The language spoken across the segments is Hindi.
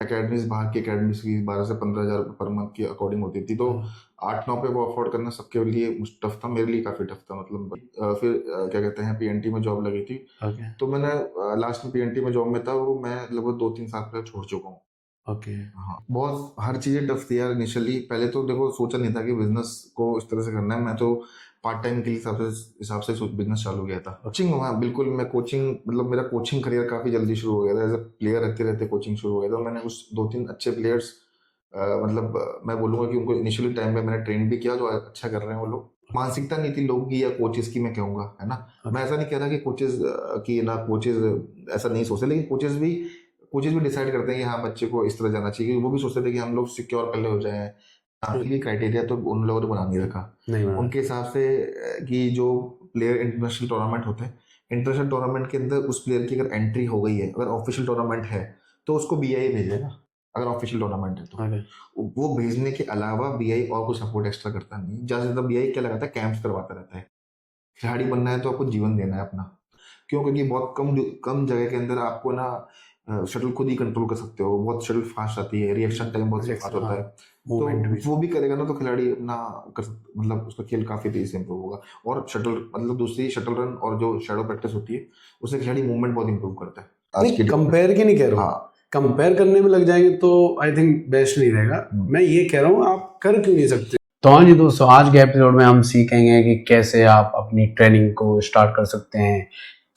एकेडमीज बाहर की एकेडमीज की 12 से 15 हज़ार पर मंथ की अकॉर्डिंग होती थी, तो 8-9 पे वो अफोर्ड करना सबके लिए टफ था, मेरे लिए काफ़ी टफ था। मतलब फिर क्या कहते हैं, पीएनटी में जॉब लगी थी। ओके तो मैंने लास्ट में पीएनटी में जॉब में था, वो मैं लगभग 2-3 साल पहले छोड़ चुका हूँ। ओके हाँ, बहुत हर चीज़ें टफ थी यार इनिशियली। पहले तो देखो सोचा नहीं था कि बिजनेस को इस तरह से करना है। मैं तो पार्ट टाइम के हिसाब से बिजनेस चालू किया था। कोचिंग, हाँ बिल्कुल, मैं कोचिंग, मतलब मेरा कोचिंग करियर काफ़ी जल्दी शुरू हो गया था। एज अ प्लेयर रहते रहते कोचिंग शुरू हो गया था। मैंने उस 2-3 अच्छे प्लेयर्स, मतलब मैं बोलूँगा कि उनको इनिशियली टाइम पे मैंने ट्रेन भी किया, जो अच्छा कर रहे हैं वो लोग। मानसिकता नहीं थी लोगों की या कोचेस की, मैं कहूँगा, है ना। मैं ऐसा नहीं कह रहा कि कोचेस की ना, कोचेस ऐसा नहीं सोचते, लेकिन कोचेस भी डिसाइड करते हैं कि हाँ बच्चे को इस तरह जाना चाहिए, क्योंकि वो भी सोचते थे कि हम लोग सिक्योर पहले हो जाएं। आपके लिए क्राइटेरिया तो उन लोगों ने बना नहीं रखा नहीं बना। उनके हिसाब से, कि जो प्लेयर इंटरनेशनल टूर्नामेंट होते हैं, इंटरनेशनल टूर्नामेंट के अंदर उस प्लेयर की अगर एंट्री हो गई है, अगर ऑफिशियल टूर्नामेंट है, तो उसको बीआई भेजेगा। अगर ऑफिशियल टूर्नामेंट है तो ओके वो भेजने के अलावा बीआई और कुछ सपोर्ट एक्स्ट्रा करता नहीं। ज़्यादा से ज़्यादा बीआई क्या लगाता है, कैंप्स करवाता रहता है। खिलाड़ी बनना है तो आपको जीवन देना है अपना। क्यों? क्योंकि बहुत कम कम जगह के अंदर आपको ना शटल खुद ही कंट्रोल कर सकते हो। बहुत शटल फास्ट आती है, रिएक्शन टाइम बहुत फास्ट होता है। तो मूवमेंट भी। वो भी करेगा ना, तो खिलाड़ी अपना मतलब उसका खेल काफी तेजी से इंप्रूव होगा। और शटल, मतलब दूसरी शटल रन और जो शैडो प्रैक्टिस होती है, उससे खिलाड़ी मूवमेंट बहुत इंप्रूव करता है। नहीं, कंपेयर की नहीं कह रहा हूँ। हाँ, कंपेयर करने में लग जाएंगे तो आई थिंक बेस्ट नहीं रहेगा। मैं ये कह रहा हूँ आप कर क्यों नहीं सकते। तो हाँ जी दोस्तों, आज के एपिसोड में हम सीखेंगे कि कैसे आप अपनी ट्रेनिंग को स्टार्ट कर सकते हैं,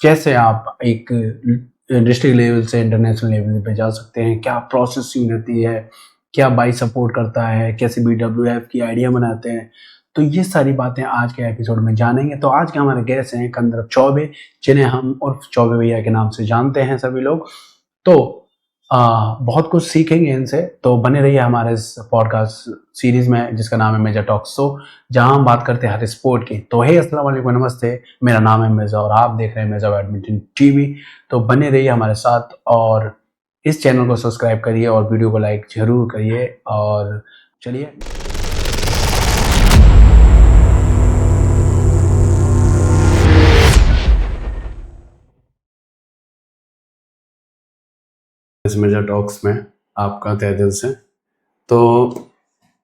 कैसे आप एक डिस्ट्रिक्ट लेवल से इंटरनेशनल लेवल पे जा सकते हैं, क्या प्रोसेस रहती है, क्या बाई सपोर्ट करता है, कैसे BWF की आइडिया बनाते हैं। तो ये सारी बातें आज के एपिसोड में जानेंगे। तो आज के हमारे गेस्ट हैं कंदर्प चौबे, जिन्हें हम उर्फ चौबे भैया के नाम से जानते हैं सभी लोग। तो बहुत कुछ सीखेंगे इनसे, तो बने रहिए हमारे इस पॉडकास्ट सीरीज में जिसका नाम है मेजर टॉक्स शो, जहां हम बात करते हैं हर स्पोर्ट की। तो हे अस्सलाम वालेकुम, नमस्ते, मेरा नाम है मिर्जा और आप देख रहे हैं मिर्जा बैडमिंटन टीवी। तो बने रहिए हमारे साथ और इस चैनल को सब्सक्राइब करिए और वीडियो को लाइक जरूर करिए। और चलिए, इस मिर्जा टॉक्स में आपका तहे दिल से। तो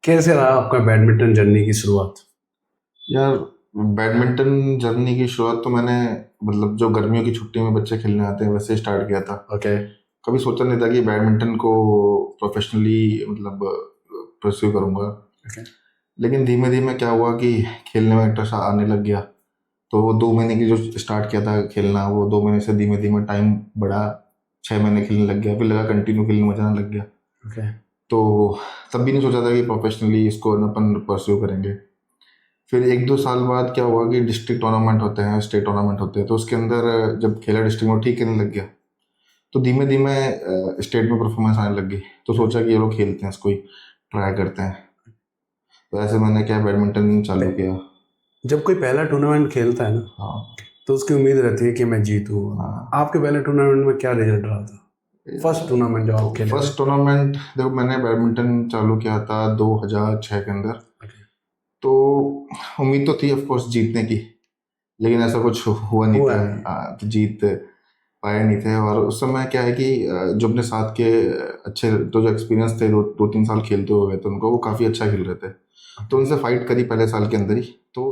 कैसे रहा आपका बैडमिंटन जर्नी की शुरुआत? यार बैडमिंटन जर्नी की शुरुआत तो मैंने, मतलब जो गर्मियों की छुट्टी में बच्चे खेलने आते हैं वैसे स्टार्ट किया था। ओके कभी सोचा नहीं था कि बैडमिंटन को प्रोफेशनली मतलब परस्यू करूंगा। लेकिन धीमे धीमे क्या हुआ कि खेलने में इंटरेस्ट आने लग गया। तो वो 2 महीने की जो स्टार्ट किया था खेलना, वो 2 महीने से धीमे धीमे टाइम बढ़ा, 6 महीने खेलने लग गया, फिर लगा कंटिन्यू खेलने मजा आने लग गया। ओके तो तब भी नहीं सोचा था कि प्रोफेशनली इसको ना अपन परस्यू करेंगे। फिर 1-2 साल बाद क्या हुआ कि डिस्ट्रिक्ट टूर्नामेंट होते हैं, स्टेट टूर्नामेंट होते हैं, तो उसके अंदर जब खेला डिस्ट्रिक्ट में ठीक खेलने लग गया, तो धीमे धीमे स्टेट में परफॉर्मेंस आने लग गई। तो सोचा कि ये लोग खेलते हैं, इसको ही ट्राई करते हैं। तो ऐसे मैंने क्या बैडमिंटन चालू किया। जब कोई पहला टूर्नामेंट खेलता है ना, हाँ, तो उसकी उम्मीद रहती है कि मैं जीतूं। हाँ। आपके पहले टूर्नामेंट में क्या रिजल्ट रहा था? फर्स्ट टूर्नामेंट जो आप खेले थे? फर्स्ट टूर्नामेंट देखो, मैंने बैडमिंटन चालू किया था 2006 के अंदर। तो उम्मीद तो थी ऑफ कोर्स जीतने की, लेकिन ऐसा कुछ हुआ नहीं था। तो जीत पाए नहीं थे। और उस समय क्या है कि जो अपने साथ के अच्छे तो जो एक्सपीरियंस थे, 2-3 साल खेलते हुए थे उनको, वो काफ़ी अच्छा खेल रहे थे। तो उनसे फाइट करी पहले साल के अंदर ही। तो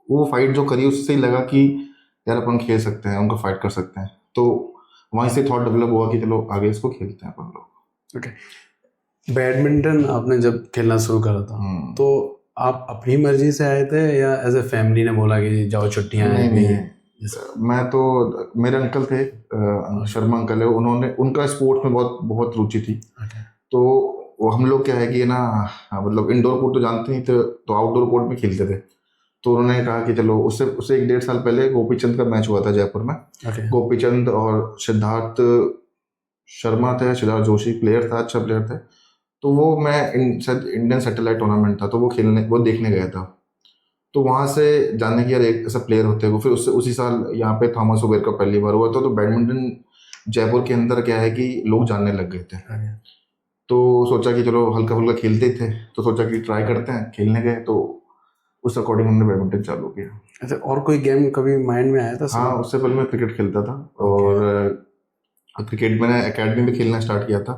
वो फाइट जो करी, उससे ही लगा कि यार अपन खेल सकते हैं, उनको फाइट कर सकते हैं। तो वहीं से थॉट डेवलप हुआ कि चलो आगे इसको खेलते हैं अपन लोग। ओके। बैडमिंटन आपने जब खेलना शुरू करा था, तो आप अपनी मर्जी से आए थे या एज ए फैमिली ने बोला कि जाओ छुट्टियां नहीं, भी नहीं, हैं? मैं तो, मेरे अंकल थे, शर्मा अंकल है, उन्होंने, उनका स्पोर्ट्स में बहुत बहुत रुचि थी। तो वो हम लोग क्या है कि ना, मतलब इंडोर कोर्ट तो जानते नहीं थे, तो आउटडोर कोर्ट में खेलते थे। तो उन्होंने कहा कि चलो, उससे उससे 1-1.5 साल पहले गोपीचंद का मैच हुआ था जयपुर में। गोपीचंद और सिद्धार्थ शर्मा थे, सिद्धार्थ जोशी प्लेयर था, अच्छा प्लेयर थे। तो वो मैं इंडियन सैटेलाइट टूर्नामेंट था, तो वो देखने गया था। तो वहाँ से जानने की यार एक ऐसा प्लेयर होते हैं वो। फिर उससे उसी साल यहाँ पे थॉमस उबेर का पहली बार हुआ था। तो बैडमिंटन जयपुर के अंदर क्या है कि लोग जानने लग गए थे। तो सोचा कि चलो हल्का फुल्का खेलते ही थे, तो सोचा कि ट्राई करते हैं, खेलने गए। तो उस अकॉर्डिंग हमने बैडमिंटन चालू किया। अच्छा, और कोई गेम कभी माइंड में आया था? हाँ, उससे पहले मैं क्रिकेट खेलता था। और क्रिकेट मैंने एकेडमी में खेलना स्टार्ट किया था।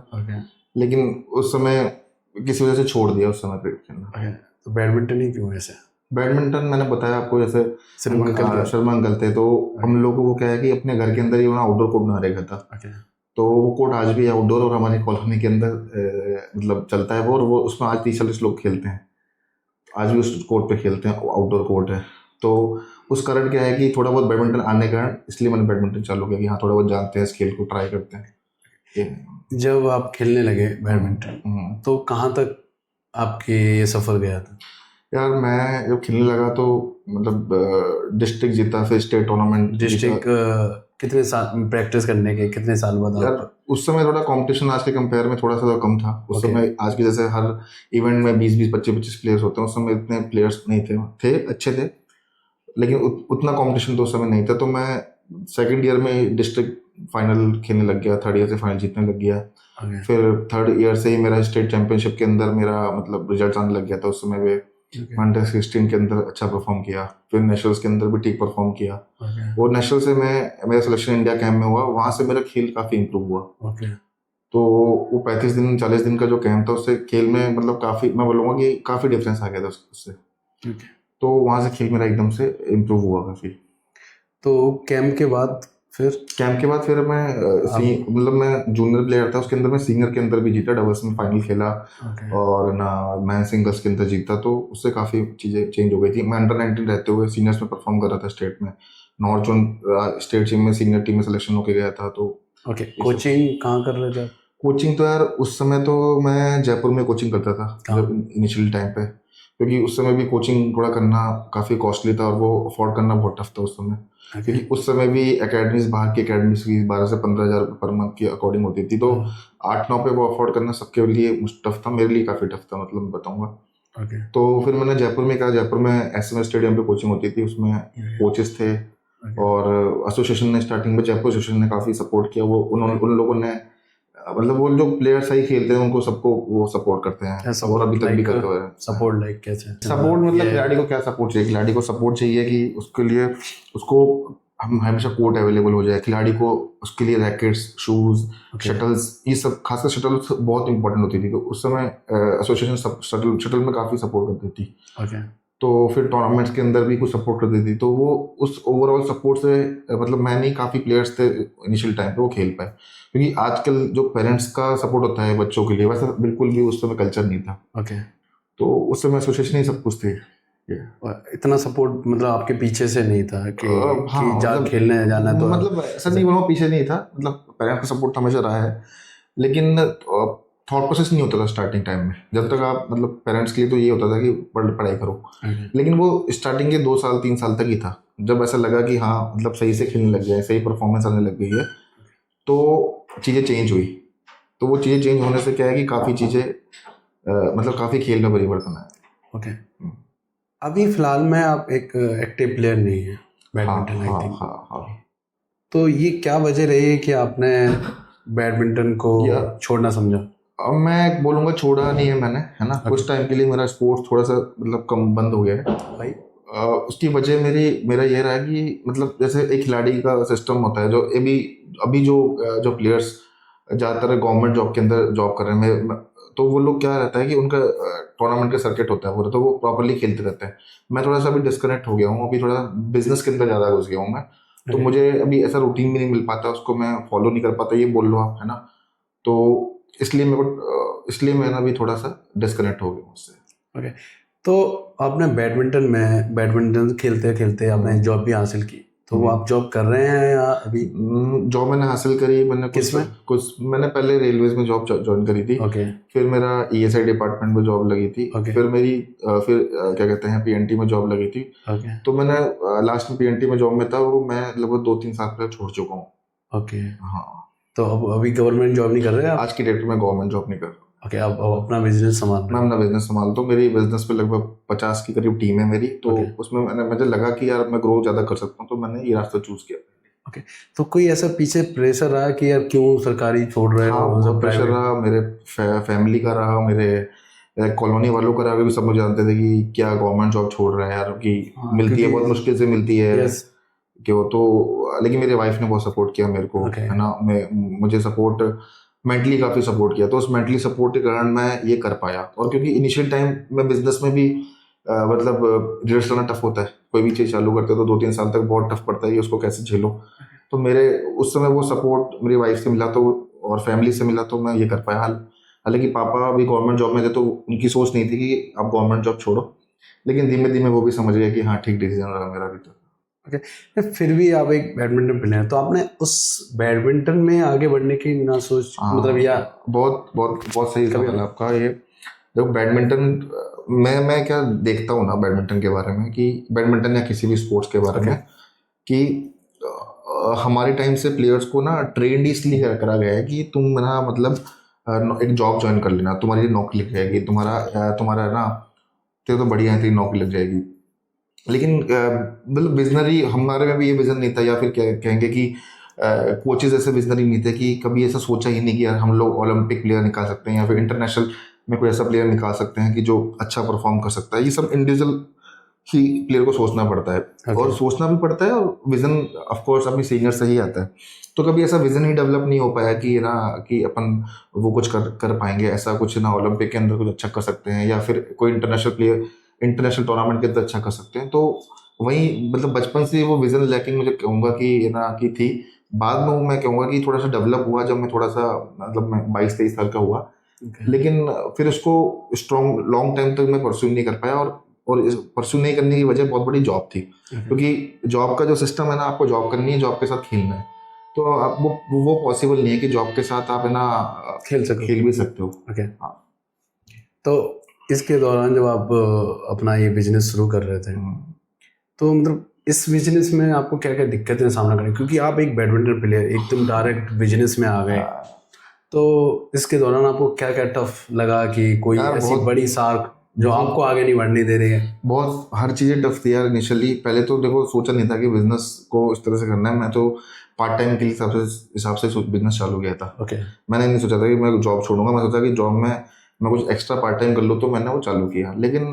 लेकिन उस समय किसी वजह से छोड़ दिया उस समय क्रिकेट खेलना। तो बैडमिंटन ही क्यों ऐसे? बैडमिंटन मैंने बताया आपको, जैसे शर्मा अंकल के? शर्मा अंकल थे, तो हम लोगों को क्या है कि अपने घर के अंदर ही वहाँ आउटडोर कोर्ट बना रखा था। Okay. तो वो कोर्ट आज भी आउटडोर और हमारी कॉलोनी के अंदर मतलब चलता है वो, और वो उसमें आज 30-40 लोग खेलते हैं, आज भी उस कोर्ट पे खेलते हैं, आउटडोर कोर्ट है। तो उस कारण क्या है कि थोड़ा बहुत बैडमिंटन आने के कारण इसलिए मैंने बैडमिंटन चालू किया कि हाँ थोड़ा बहुत जानते हैं, इस खेल को ट्राई करते हैं। जब आप खेलने लगे बैडमिंटन तो कहाँ तक आपके ये सफर गया था? यार मैं जब खेलने लगा तो मतलब डिस्ट्रिक्ट जीता, फिर स्टेट टूर्नामेंट। डिस्ट्रिक्ट कितने साल प्रैक्टिस करने के, कितने साल बाद यार आप? उस समय थोड़ा कंपटीशन आज के कंपेयर में थोड़ा सा कम था उस Okay. समय। आज के जैसे हर इवेंट में 20-20, 25-25 प्लेयर्स होते हैं, उस समय इतने प्लेयर्स नहीं थे अच्छे थे, लेकिन उतना कंपटीशन तो उस समय नहीं था। तो मैं सेकंड ईयर में डिस्ट्रिक्ट फाइनल खेलने लग गया, थर्ड ईयर से फाइनल जीतने लग गया। Okay. फिर थर्ड ईयर से ही मेरा स्टेट चैंपियनशिप के अंदर मेरा मतलब रिजल्ट आने लग गया था। उस समय में अंडर 16 के अंदर अच्छा परफॉर्म किया, फिर नेशनल्स के अंदर भी ठीक परफॉर्म किया। वो नेशनल से मेरा सिलेक्शन इंडिया कैंप में हुआ, वहाँ से मेरा खेल काफ़ी इम्प्रूव हुआ। तो वो 35 दिन 40 दिन का जो कैंप था उससे खेल में मतलब काफ़ी, मैं बोलूँगा कि काफ़ी डिफरेंस आ गया था उससे। तो वहाँ से खेल मेरा एकदम से इम्प्रूव हुआ काफ़ी। तो कैंप के बाद फिर मैं मतलब मैं जूनियर प्लेयर था, उसके अंदर मैं सीनियर के अंदर भी जीता, डबल्स में फाइनल खेला। और ना मैं सिंगल्स के अंदर जीता, तो उससे काफ़ी चीज़ें चेंज हो गई थी। मैं अंडर 19 रहते हुए सीनियर्स में परफॉर्म कर रहा था स्टेट में, नॉर्थ जोन स्टेट टीम में सीनियर टीम में सिलेक्शन होके गया था। तो कोचिंग कहाँ कर रहे थे? कोचिंग तो यार उस समय तो मैं जयपुर में कोचिंग करता था जब इनिशियल टाइम पे, क्योंकि उस समय भी कोचिंग थोड़ा करना काफ़ी कॉस्टली था और वो अफोर्ड करना बहुत टफ था उस समय। क्योंकि उस समय भी एकेडमीज, बाहर की एकेडमीज की 12 से 15,000 पर मंथ की अकॉर्डिंग होती थी, तो 8-9 पे वो अफोर्ड करना सबके लिए टफ था, मेरे लिए काफ़ी टफ था, मतलब बताऊंगा। तो फिर मैंने जयपुर में कहा, जयपुर में SMS स्टेडियम पे कोचिंग होती थी, उसमें कोचेस थे और एसोसिएशन ने स्टार्टिंग में, जयपुर एसोसिएशन ने काफ़ी सपोर्ट किया। वो उन लोगों ने मतलब वो जो प्लेयर सही खेलते हैं उनको सबको वो सपोर्ट करते हैं और अभी तक भी करते हुए। सपोर्ट लाइक कैसे? सपोर्ट मतलब खिलाड़ी को क्या सपोर्ट चाहिए? खिलाड़ी को सपोर्ट चाहिए कि उसके लिए उसको हम हमेशा कोर्ट अवेलेबल हो जाए, खिलाड़ी को उसके लिए रैकेट्स, शूज, शटल्स, ये सब, खासकर शटल्स बहुत इंपॉर्टेंट होती थी। तो उस समय एसोसिएशन शटल में काफ़ी सपोर्ट करती थी। तो फिर टूर्नामेंट्स के अंदर भी कुछ सपोर्ट करती थी। तो वो उस ओवरऑल सपोर्ट से मतलब मैं नहीं, काफ़ी प्लेयर्स थे इनिशियल टाइम पे वो खेल पाए। क्योंकि आजकल जो पेरेंट्स का सपोर्ट होता है बच्चों के लिए, वैसा बिल्कुल भी उस समय कल्चर नहीं था। तो उस समय एसोसिएशन ही सब कुछ थे। इतना सपोर्ट मतलब आपके पीछे से नहीं था कि हाँ, जा मतलब, खेलने जाना, तो मतलब ऐसा नहीं बोलूँगा पीछे नहीं था, मतलब पेरेंट्स का सपोर्ट हमेशा रहा है, लेकिन थॉट प्रोसेस नहीं होता था स्टार्टिंग टाइम में। जब तक आप मतलब पेरेंट्स के लिए तो ये होता था कि पढ़ाई करो, लेकिन वो स्टार्टिंग के 2 साल 3 साल तक ही था। जब ऐसा लगा कि हाँ मतलब सही से खेलने लग गए, सही परफॉर्मेंस आने लग गई है, तो चीज़ें चेंज हुई। तो वो चीज़ें चेंज होने से क्या है कि काफ़ी चीज़ें मतलब काफ़ी खेल में परिवर्तन आया। अभी फिलहाल में आप एक एक्टिव प्लेयर नहीं है बैडमिंटन, आई थिंक। हाँ। तो ये क्या वजह रही है कि आपने बैडमिंटन को छोड़ना समझा? अब मैं बोलूँगा छोड़ा नहीं है मैंने, है ना। कुछ टाइम के लिए मेरा स्पोर्ट्स थोड़ा सा मतलब कम बंद हो गया है भाई। उसकी वजह मेरा ये रहा है कि मतलब जैसे एक खिलाड़ी का सिस्टम होता है, जो अभी जो प्लेयर्स ज़्यादातर गवर्नमेंट जॉब के अंदर जॉब कर रहे हैं, तो वो लोग क्या रहता है कि उनका टूर्नामेंट का सर्किट होता है पूरा, तो वो प्रॉपरली खेलते रहते हैं। मैं थोड़ा सा अभी डिस्कनेक्ट हो गया हूँ, अभी थोड़ा बिजनेस के अंदर ज़्यादा घुस गया हूँ मैं, तो मुझे अभी ऐसा रूटीन भी नहीं मिल पाता, उसको मैं फॉलो नहीं कर पाता, ये बोल लो आप, है ना। तो इसलिए मैं अभी थोड़ा सा डिस्कनेक्ट हो गया उससे। तो आपने बैडमिंटन खेलते खेलते आपने जॉब भी हासिल की, तो आप जॉब कर रहे हैं या अभी? जॉब मैंने हासिल करी, मैंने मैंने पहले रेलवेज में जॉब ज्वाइन करी थी। फिर मेरा ESI डिपार्टमेंट में जॉब लगी थी। फिर मेरी क्या कहते हैं PNT में जॉब लगी थी। तो मैंने लास्ट में PNT में जॉब में था, वो मैं लगभग 2-3 साल पहले छोड़ चुका हूँ। हाँ, तो अब अभी गवर्नमेंट जॉब नहीं कर रहे हैं? आज की डेट में गवर्नमेंट जॉब नहीं कर रहा। अब अपना बिजनेस संभाल? मैं अपना बिजनेस संभालता हूँ। मेरी बिजनेस पे लगभग 50 की करीब टीम है मेरी। तो उसमें मुझे लगा कि यार मैं ग्रो ज़्यादा कर सकता हूँ, तो मैंने ये रास्ता चूज किया। तो कोई ऐसा पीछे प्रेशर रहा कि यार क्यों सरकारी छोड़ रहे हो? हाँ, प्रेशर रहा, मेरे फैमिली का रहा, मेरे कॉलोनी वालों का रहा, क्योंकि सब मुझे जानते थे कि क्या गवर्नमेंट जॉब छोड़ रहा है यार, कि मिलती है बहुत मुश्किल से मिलती है कि वो तो। लेकिन मेरी वाइफ ने बहुत सपोर्ट किया मेरे को, है ना। मुझे सपोर्ट मेंटली काफ़ी सपोर्ट किया, तो उस मेंटली सपोर्ट के कारण मैं ये कर पाया। और क्योंकि इनिशियल टाइम में बिजनेस में भी मतलब रिजल्ट लाना टफ होता है, कोई भी चीज़ चालू करते हो तो 2-3 साल तक बहुत टफ पड़ता है कि उसको कैसे झेलो। तो मेरे उस समय वो सपोर्ट मेरी वाइफ से मिला तो, और फैमिली से मिला, तो मैं ये कर पाया। हालांकि पापा भी गवर्नमेंट जॉब में थे, तो उनकी सोच नहीं थी कि आप गवर्नमेंट जॉब छोड़ो, लेकिन धीमे धीमे वो भी समझ गए कि हाँ ठीक डिसीजन रहा मेरा भी। तो ओके, फिर भी आप एक बैडमिंटन प्लेयर, तो आपने उस बैडमिंटन में आगे बढ़ने की ना सोच, मतलब, या बहुत बहुत बहुत सही सवाल है आपका ये। देखो बैडमिंटन, मैं क्या देखता हूँ ना बैडमिंटन के बारे में, कि बैडमिंटन या किसी भी स्पोर्ट्स के बारे में, कि हमारे टाइम से प्लेयर्स को ना ट्रेंड इसलिए करा गया है कि तुम ना मतलब एक जॉब ज्वाइन कर लेना, तुम्हारी नौकरी लग जाएगी, तुम्हारा ना तेरे तो बढ़िया है, तेरी नौकरी लग जाएगी। लेकिन मतलब विजनरी हमारे में भी ये विजन नहीं था, या फिर कहेंगे कि कोचेज ऐसे विजनरी नहीं थे कि कभी ऐसा सोचा ही नहीं कि यार हम लोग ओलंपिक प्लेयर निकाल सकते हैं या फिर इंटरनेशनल में कोई ऐसा प्लेयर निकाल सकते हैं कि जो अच्छा परफॉर्म कर सकता है। ये सब इंडिविजुअल ही प्लेयर को सोचना पड़ता है, और सोचना भी पड़ता है, और विजन ऑफ कोर्स अपनी सीनियर से ही आता है। तो कभी ऐसा विजन ही डेवलप नहीं हो पाया कि ना कि अपन वो कुछ कर पाएंगे, ऐसा कुछ ना ओलंपिक के अंदर कुछ अच्छा कर सकते हैं, या फिर कोई इंटरनेशनल टूर्नामेंट के अंदर अच्छा कर सकते हैं। तो वही मतलब बचपन से वो विजन लैकिंग मुझे कहूँगा कि ना की थी। बाद में वो मैं कहूँगा कि थोड़ा सा डेवलप हुआ जब मैं थोड़ा सा मतलब मैं 22-23 साल का हुआ। लेकिन फिर उसको स्ट्रॉन्ग लॉन्ग टाइम तक मैं परस्यू नहीं कर पाया, और परस्यू नहीं करने की वजह बहुत बड़ी जॉब थी, क्योंकि जॉब का जो सिस्टम है ना, आपको जॉब करनी है, जॉब के साथ खेलना है, तो आप वो पॉसिबल नहीं है कि जॉब के साथ आप है ना खेल भी सकते हो। ओके, तो इसके दौरान जब आप अपना ये बिजनेस शुरू कर रहे थे, तो मतलब इस बिजनेस में आपको क्या क्या दिक्कतें सामना करनी, क्योंकि आप एक बैडमिंटन प्लेयर एकदम डायरेक्ट बिजनेस में आ गए, तो इसके दौरान आपको क्या क्या टफ लगा कि कोई ऐसी बड़ी साख जो आपको आगे नहीं बढ़ने दे रही है? बहुत हर चीज़ें टफ थी यार इनिशियली। पहले तो देखो सोचा नहीं था कि बिजनेस को इस तरह से करना है। मैं तो पार्ट टाइम के हिसाब से बिजनेस चालू किया था। मैंने नहीं सोचा था कि मैं जॉब छोड़ूंगा, मैं सोचा कि जॉब में मैं कुछ एक्स्ट्रा पार्ट टाइम कर लूँ, तो मैंने वो चालू किया। लेकिन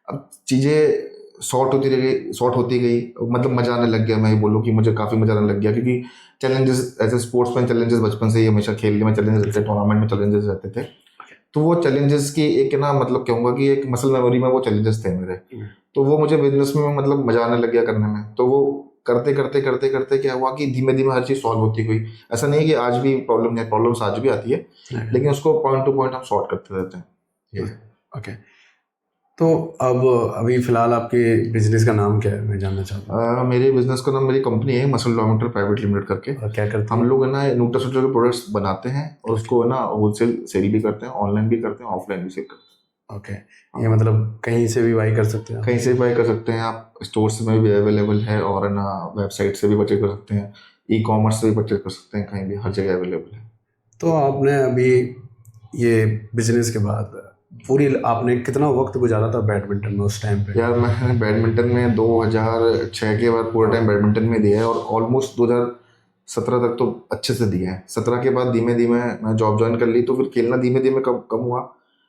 अब चीज़ें शॉर्ट होती गई, मतलब मजा आने लग गया। मैं ये बोलूँ कि मुझे काफ़ी मजा आने लग गया, क्योंकि challenges as a sportsman challenges बचपन से ही हमेशा खेलने में चैलेंजेस रहते थे, टूर्नामेंट में चैलेंजेस रहते थे। तो वो चैलेंजेस की एक ना मतलब कहूँगा कि एक मसल मेमोरी में वो चैलेंजेस थे मेरे। तो वो मुझे बिजनेस में मतलब मजा आने लग गया करने में। तो वो करते करते करते करते क्या हुआ कि धीमे धीमे हर चीज़ सॉल्व होती गई। ऐसा नहीं है कि आज भी प्रॉब्लम्स आज भी आती है, लेकिन उसको पॉइंट टू पॉइंट हम सॉर्ट करते रहते हैं। ओके, तो अब अभी फिलहाल आपके बिजनेस का नाम क्या है, मैं जानना चाहता हूँ? मेरे बिजनेस का नाम, मेरी कंपनी है मसल डॉमेटर प्राइवेट लिमिटेड करके। क्या करते हैं हम लोग है ना न्यूट्रास्यूटिकल के प्रोडक्ट्स बनाते हैं, और उसको है ना होलसेल सेल भी करते हैं, ऑनलाइन भी करते हैं, ऑफलाइन भी सेल करते हैं। ओके, ये मतलब कहीं से भी बाई कर सकते हैं? कहीं से भी बाई कर सकते हैं आप, स्टोर्स में भी अवेलेबल है, और है ना वेबसाइट से भी परचेज कर सकते हैं, ई कॉमर्स से भी परचेज कर सकते हैं, कहीं भी हर जगह अवेलेबल है। तो आपने अभी ये बिजनेस के बाद पूरी आपने कितना वक्त गुजारा था बैडमिंटन में उस टाइम पे? यार मैं बैडमिंटन में 2006 के बाद पूरा टाइम बैडमिंटन में दिया है, और ऑलमोस्ट 2017 तक तो अच्छे से दिया है। 17 के बाद धीमे धीमे मैं जॉब ज्वाइन कर ली, तो फिर खेलना धीमे धीमे कम हुआ।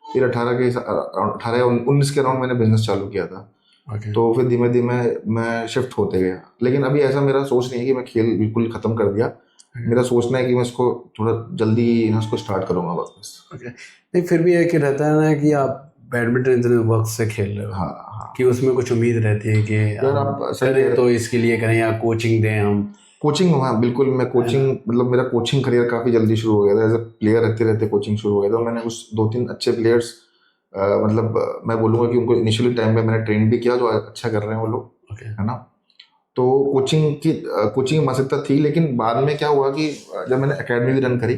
फिर 18-19 के अराउंड मैंने बिजनेस चालू किया था। तो फिर धीमे धीमे मैं शिफ्ट होते गया। लेकिन अभी ऐसा मेरा सोच नहीं है कि मैं खेल बिल्कुल ख़त्म कर दिया। मेरा सोचना है कि मैं इसको थोड़ा जल्दी इसको स्टार्ट करूँगा वापस। नहीं, फिर भी एक रहता है ना कि आप बैडमिंटन इतने वक्त से खेल रहे हो, हाँ, कि उसमें कुछ उम्मीद रहती है कि यार आप करें तो इसके लिए करें, या कोचिंग दें हम। कोचिंग, हाँ बिल्कुल, मैं कोचिंग मतलब मेरा कोचिंग करियर काफ़ी जल्दी शुरू हो गया था। एज ए प्लेयर रहते रहते कोचिंग शुरू हो गया था। मैंने उस 2-3 अच्छे प्लेयर्स मतलब मैं बोलूँगा कि उनको इनिशियली टाइम में मैंने ट्रेन भी किया, जो अच्छा कर रहे हैं वो लोग, है ना। तो कोचिंग मानसिकता थी, लेकिन बाद में क्या हुआ कि जब मैंने एकेडमी भी रन करी,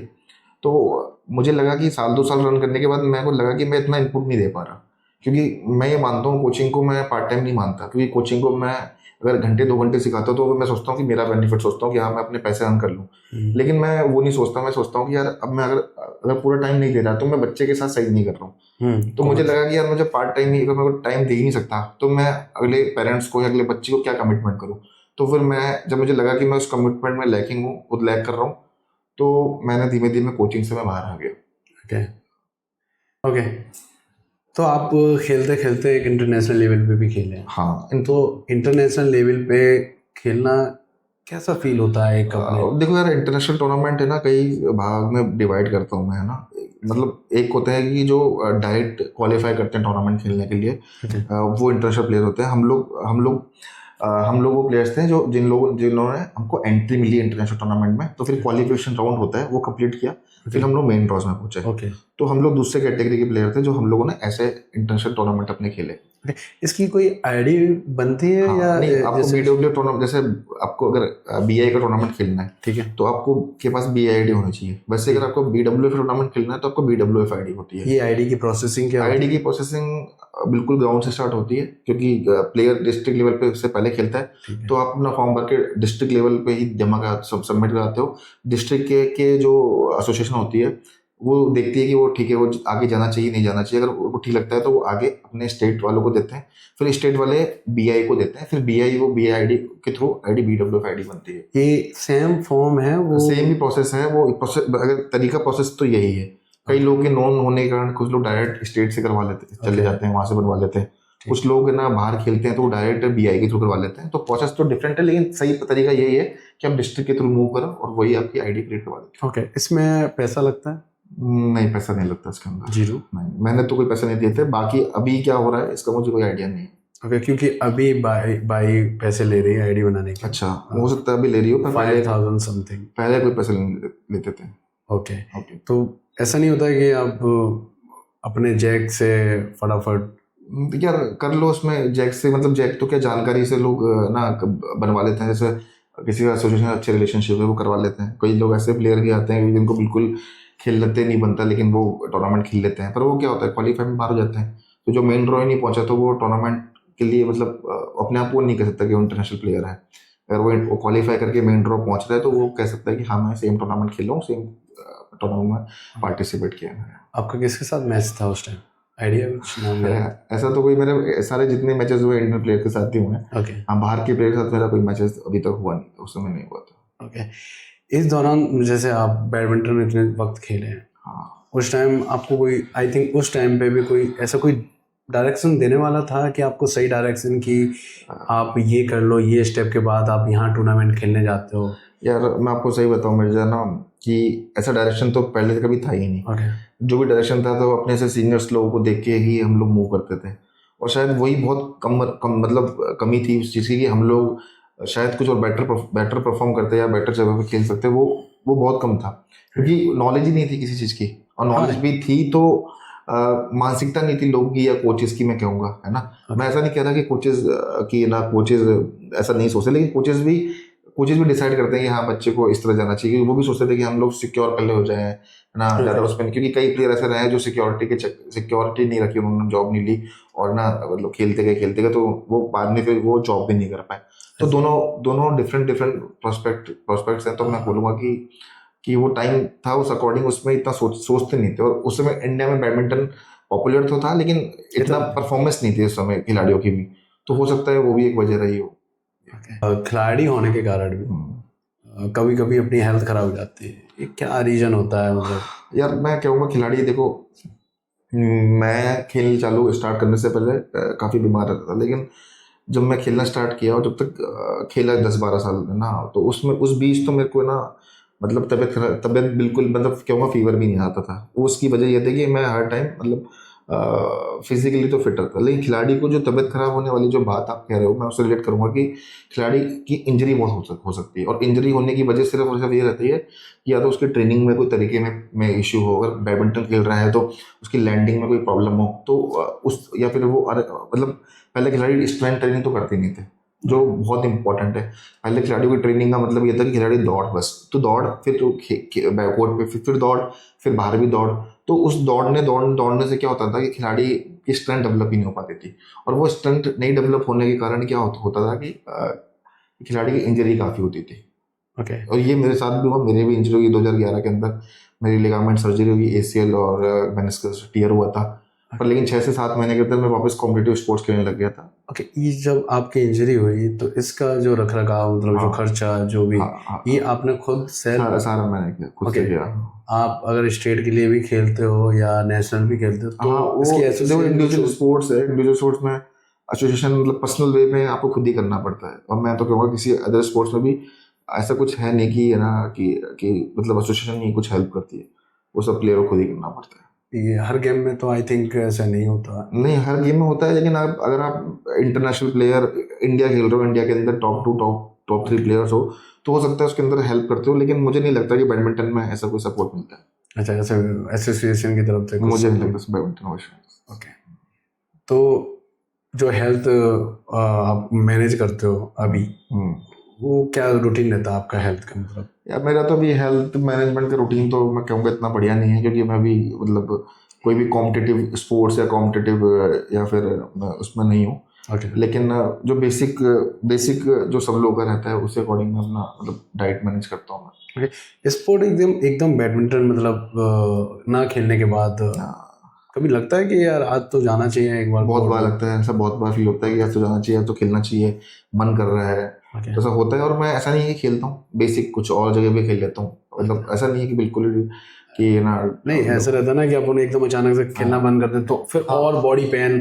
तो मुझे लगा कि 1-2 साल रन करने के बाद मेरे को लगा कि मैं इतना इनपुट नहीं दे पा रहा। क्योंकि मैं ये मानता हूँ कोचिंग को मैं पार्ट टाइम नहीं मानता, क्योंकि कोचिंग को मैं अगर घंटे 2 घंटे सिखाता हूँ तो मैं सोचता हूँ कि मेरा बेनिफिट सोचता हूँ कि हाँ मैं अपने पैसे अर्न कर लूँ। लेकिन मैं वो नहीं सोचता। मैं सोचता हूँ कि यार अब मैं अगर पूरा टाइम नहीं दे रहा तो मैं बच्चे के साथ सही नहीं कर रहा हूँ। तो मुझे लगा कि यार मुझे पार्ट टाइम ही, अगर मैं टाइम दे ही नहीं सकता तो मैं अगले पेरेंट्स को या अगले बच्चे को क्या कमिटमेंट करूँ। तो फिर जब मुझे लगा कि मैं उस कमिटमेंट में लैकिंग हूँ, खुद लैक कर रहा हूँ, तो मैंने धीमे धीमे कोचिंग से मैं बाहर आ गया। ओके, तो आप खेलते खेलते एक इंटरनेशनल लेवल पे भी खेले हैं। हाँ, तो इंटरनेशनल लेवल पे खेलना कैसा फील होता है एक अपने? देखो यार, इंटरनेशनल टूर्नामेंट है ना, कई भाग में डिवाइड करता हूँ मैं, है ना। मतलब एक होता है कि जो डायरेक्ट क्वालिफाई करते हैं टूर्नामेंट खेलने के लिए, Okay. वो इंटरनेशनल प्लेयर होते हैं। हम लोग वो प्लेयर्स थे जो जिन्होंने हमको एंट्री मिली इंटरनेशनल टूर्नामेंट में, तो फिर क्वालिफिकेशन राउंड होता है वो कंप्लीट किया, फिर हम लोग मेन ड्रॉज में पहुंचे। ओके। तो हम लोग दूसरे कैटेगरी के प्लेयर थे जो हम लोगों ने ऐसे इंटरनेशनल टूर्नामेंट अपने खेले। इसकी कोई आईडी बनती है हाँ, या नहीं, आपको जैसे? बीडब्ल्यू टूर्नामेंट, जैसे आपको अगर बीआई का टूर्नामेंट खेलना है, ठीक है। तो आपको के पास बीआईडी होनी चाहिए। वैसे अगर आपको बीडब्ल्यूएफ टूर्नामेंट खेलना है तो आपको बीडब्ल्यूएफ आईडी होती है। ये आईडी की प्रोसेसिंग क्या होती आईडी की प्रोसेसिंग बिल्कुल ग्राउंड से स्टार्ट होती है, क्योंकि प्लेयर डिस्ट्रिक्ट लेवल पे से पहले खेलता है। है? तो आप अपना फॉर्म भर के डिस्ट्रिक्ट लेवल पे ही जमा करा सबमिट कराते हो। डिस्ट्रिक्ट के जो एसोसिएशन होती है वो देखती है कि वो ठीक है, वो आगे जाना चाहिए नहीं जाना चाहिए। अगर वो ठीक लगता है तो वो आगे अपने स्टेट वालों को देते हैं, फिर स्टेट वाले बीआई को देते हैं, फिर बीआई वो बीआईडी के थ्रू आईडी बीडब्ल्यूएफ आईडी बनती है। ये सेम फॉर्म है वो? सेम ही प्रोसेस है वो। प्रोसेस अगर तरीका प्रोसेस तो यही है। कई लोग के नॉन होने के कारण कुछ लोग डायरेक्ट स्टेट से करवा लेते, चले जाते हैं वहां से बनवा लेते हैं। कुछ लोग ना बाहर खेलते हैं तो वो डायरेक्ट बीआई के थ्रू करवा लेते हैं। तो प्रोसेस तो डिफरेंट है, लेकिन सही तरीका यही है कि आप डिस्ट्रिक्ट के थ्रू मूव करो और वही आपकी आईडी क्रिएट करवा देते ओके। इसमें पैसा लगता है? हैं। नहीं, पैसा नहीं लगता इसके अंदर। जीरो? नहीं, मैंने तो कोई पैसे नहीं दिए थे। बाकी अभी क्या हो रहा है इसका मुझे कोई आइडिया नहीं है। ओके, क्योंकि अभी बाई पैसे ले रही है आईडी बनाने के। अच्छा, हो सकता है अभी ले रही हो, पर 5000 समथिंग। पहले कोई पैसे नहीं लेते थे। ओके। ओके, तो ऐसा नहीं होता है कि आप अपने जैक से फटाफट? यार कर लो उसमें जैक से, मतलब जैक तो क्या जानकारी से लोग ना बनवा लेते हैं। जैसे किसी का एसोसिएशन अच्छे रिलेशनशिप है वो करवा लेते हैं। कई लोग ऐसे प्लेयर भी आते हैं जिनको बिल्कुल खेल लेते नहीं बनता, लेकिन वो टूर्नामेंट खेल लेते हैं। पर वो क्या होता है, क्वालिफाई में बाहर हो जाते हैं। तो जो मेन ड्रॉ ही नहीं पहुंचा तो वो टूर्नामेंट के लिए, मतलब अपने आप वो नहीं कह सकता कि वो इंटरनेशनल प्लेयर है। अगर वो क्वालिफाई करके मेन ड्रॉ पहुंच रहा है तो वो कह सकता है कि हाँ, मैं सेम टूर्नामेंट खेला हूँ, सेम टूर्नामेंट में पार्टिसिपेट किया है। आपका किसके साथ मैच था उस टाइम? आइडिया कुछ नाम है? ऐसा तो कोई, मेरे सारे जितने मैचेस हुए इंडियन प्लेयर के साथ ही हुए हैं। ओके। हाँ, बाहर के प्लेयर के साथ मेरा कोई मैचेस अभी तक हुआ नहीं था, उस समय नहीं हुआ था। ओके। इस दौरान जैसे आप बैडमिंटन में इतने वक्त खेले हैं, हाँ, उस टाइम आपको कोई, आई थिंक उस टाइम पे भी कोई ऐसा कोई डायरेक्शन देने वाला था कि आपको सही डायरेक्शन की, आप ये कर लो, ये स्टेप के बाद आप यहाँ टूर्नामेंट खेलने जाते हो? यार मैं आपको सही बताऊँ मिर्जा ना, कि ऐसा डायरेक्शन तो पहले से कभी था ही नहीं। ओके। जो भी डायरेक्शन था तो अपने से सीनियर्स लोगों को देख के ही हम लोग मूव करते थे। और शायद वही बहुत कम मतलब कमी थी उस चीज़ की, कि हम लोग शायद कुछ और बेटर परफॉर्म करते या बेटर जगह पे खेल सकते। वो बहुत कम था, क्योंकि नॉलेज ही नहीं थी किसी चीज़ की। और नॉलेज भी थी तो मानसिकता नहीं थी लोगों की या कोचेस की, मैं कहूँगा, है ना। मैं ऐसा नहीं कह रहा कि कोचेस ऐसा नहीं सोचते, लेकिन कोचेस भी डिसाइड करते हैं कि हाँ, बच्चे को इस तरह जाना चाहिए। क्योंकि वो भी सोचते थे कि हम लोग सिक्योर पहले हो जाएं, है ना, ज़्यादा उसमें। क्योंकि कई प्लेयर ऐसे रहे हैं जो सिक्योरिटी नहीं रखी, उन्होंने जॉब नहीं ली, और ना मतलब खेलते गए तो वो बाद में फिर वो जॉब भी नहीं कर पाए। तो दोनों डिफरेंट प्रोस्पेक्ट्स हैं। तो मैं बोलूँगा कि वो टाइम था, उस अकॉर्डिंग उसमें इतना सोचते नहीं थे। और उस समय इंडिया में बैडमिंटन पॉपुलर तो था, लेकिन इतना परफॉर्मेंस नहीं थी उस समय खिलाड़ियों की भी। तो हो सकता है वो भी एक वजह रही हो। खिलाड़ी होने के कारण भी कभी कभी अपनी हेल्थ खराब हो जाती है, ये क्या रीजन होता है? मतलब यार मैं कहूँगा, खिलाड़ी देखो, मैं खेल चालू स्टार्ट करने से पहले काफ़ी बीमार रहता था, लेकिन जब मैं खेलना स्टार्ट किया और जब तक खेला 10-12 साल ना, तो उसमें उस बीच तो मेरे को ना, मतलब तबीयत बिल्कुल, मतलब कहूँगा फीवर भी नहीं आता था। उसकी वजह यह थी कि मैं हर टाइम मतलब फिजिकली तो फिट रहता, लेकिन खिलाड़ी को जो तबीयत खराब होने वाली जो बात आप कह रहे हो, मैं उससे रिलेट करूँगा कि खिलाड़ी की इंजरी बहुत हो सकती है। और इंजरी होने की वजह सिर्फ और सिर्फ ये रहती है कि या तो उसकी ट्रेनिंग में कोई तरीके में इश्यू हो, अगर बैडमिंटन खेल रहा है तो उसकी लैंडिंग में कोई प्रॉब्लम हो, तो या फिर वो मतलब पहले खिलाड़ी स्ट्रेंथ ट्रेनिंग तो करते नहीं थे, जो बहुत इंपॉर्टेंट है। पहले खिलाड़ियों की ट्रेनिंग का मतलब ये था कि खिलाड़ी दौड़, बस तो दौड़, फिर तो बैकवर्ड पे फिर दौड़, फिर बाहर भी दौड़। तो उस दौड़ने से क्या होता था कि खिलाड़ी की स्ट्रेंथ डेवलप ही नहीं हो पाती थी। और वो स्ट्रेंथ नहीं डेवलप होने के कारण क्या होता था कि खिलाड़ी की इंजरी काफ़ी होती थी। ओके। और ये मेरे साथ भी हुआ, मेरी भी इंजरी हुई 2011 के अंदर। मेरी लिगामेंट सर्जरी हुई, ACL और मेनिस्कस टियर हुआ था। पर लेकिन 6 से 7 महीने के अंदर मैं वापस कॉम्पिटिटिव स्पोर्ट्स खेलने लग गया था। ओके। ये जब आपकी इंजरी हुई तो इसका जो रखरखाव, मतलब जो खर्चा जो भी, ये आपने खुद सारा मैंने किया, खुद से किया। आप अगर स्टेट के लिए भी खेलते हो या नेशनल भी खेलते हो तो इसकी इंडिविजुअल स्पोर्ट्स है, इंडिविजुअल स्पोर्ट्स में एसोसिएशन, मतलब पर्सनल वे में आपको खुद ही करना पड़ता है। और मैं तो कहूँगा किसी अदर स्पोर्ट्स में भी ऐसा कुछ है नहीं कि है ना कि मतलब एसोसिएशन नहीं कुछ हेल्प करती है, वो सब प्लेयर को खुद ही करना पड़ता है। ये हर गेम में तो आई थिंक ऐसा नहीं होता। नहीं, हर गेम में होता है, लेकिन आप अगर आप इंटरनेशनल प्लेयर इंडिया खेल रहे हो, इंडिया के अंदर टॉप 3 प्लेयर्स हो, तो हो सकता है उसके अंदर हेल्प करते हो, लेकिन मुझे नहीं लगता कि बैडमिंटन में ऐसा कोई सपोर्ट मिलता है। अच्छा, ऐसे एसोसिएशन की तरफ से कुछ मुझे नहीं support? लगता बैडमिंटन में। ओके। तो जो हेल्थ आप मैनेज करते हो अभी, वो क्या रूटीन रहता है आपका हेल्थ का? मतलब यार मेरा तो अभी हेल्थ मैनेजमेंट का रूटीन तो मैं कहूँगा इतना बढ़िया नहीं है, क्योंकि मैं अभी मतलब कोई भी कॉम्पिटिटिव स्पोर्ट्स या कॉम्पिटिटिव या फिर उसमें नहीं हूँ। ओके। लेकिन जो बेसिक जो सब लोग का रहता है उसके अकॉर्डिंग मैं अपना मतलब डाइट मैनेज करता हूँ मैं। स्पोर्ट एकदम बैडमिंटन मतलब ना खेलने के बाद कभी लगता है कि यार आज तो जाना चाहिए एक बार? बहुत बार लगता है ऐसा, बहुत बार फील होता है कि यार तो जाना चाहिए, यार तो खेलना चाहिए, मन कर रहा है, Okay. तो ऐसा होता है। और मैं ऐसा नहीं है कि खेलता हूँ, बेसिक कुछ और जगह पे खेल लेता हूँ, मतलब ऐसा नहीं है कि बिल्कुल ही कि ना। नहीं, ऐसा रहता है ना कि अपन एकदम अचानक से खेलना बंद कर दें तो फिर और बॉडी पेन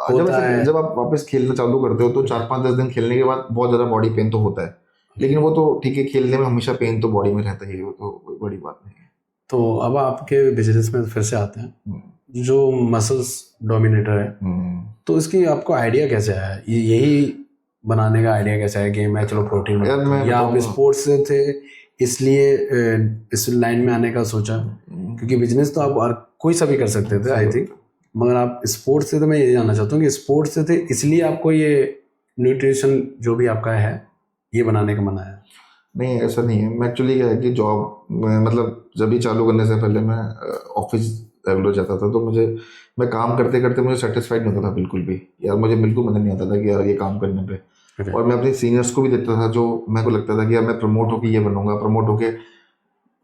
होता है। जब आप वापस खेलना चालू करते हो तो 4-5-10 दिन खेलने के बाद बहुत ज़्यादा बॉडी पेन तो होता है, लेकिन वो तो ठीक है, खेलने में हमेशा पेन तो बॉडी में रहता ही है, वो तो कोई बड़ी बात नहीं है। तो अब आपके बिजनेस में फिर से आते हैं, जो मसल्स डोमिनेटर है, तो इसकी आपको आइडिया कैसे आया? यही बनाने का आइडिया कैसे आया कि मैं चलो प्रोटीन या आप स्पोर्ट्स से थे इसलिए इस लाइन में आने का सोचा? क्योंकि बिजनेस तो आप कोई सा भी कर सकते थे आई थिंक, मगर आप स्पोर्ट्स से, तो मैं ये जानना चाहता हूँ कि स्पोर्ट्स से थे इसलिए आपको ये न्यूट्रिशन जो भी आपका है ये बनाने का मन आया? नहीं, ऐसा नहीं है। मैं एक्चुअली क्या है कि जॉब मतलब जब भी चालू करने से पहले मैं ऑफिस रेगुलर जाता था, तो मैं काम करते करते मुझे सेटिस्फाइड नहीं होता था बिल्कुल भी, यार मुझे बिल्कुल मज़ा नहीं आता था कि यार ये काम करने पे। और मैं अपने सीनियर्स को भी देता था, जो मेरे को लगता था कि यार मैं प्रमोट होकर ये बनूंगा, प्रमोट होके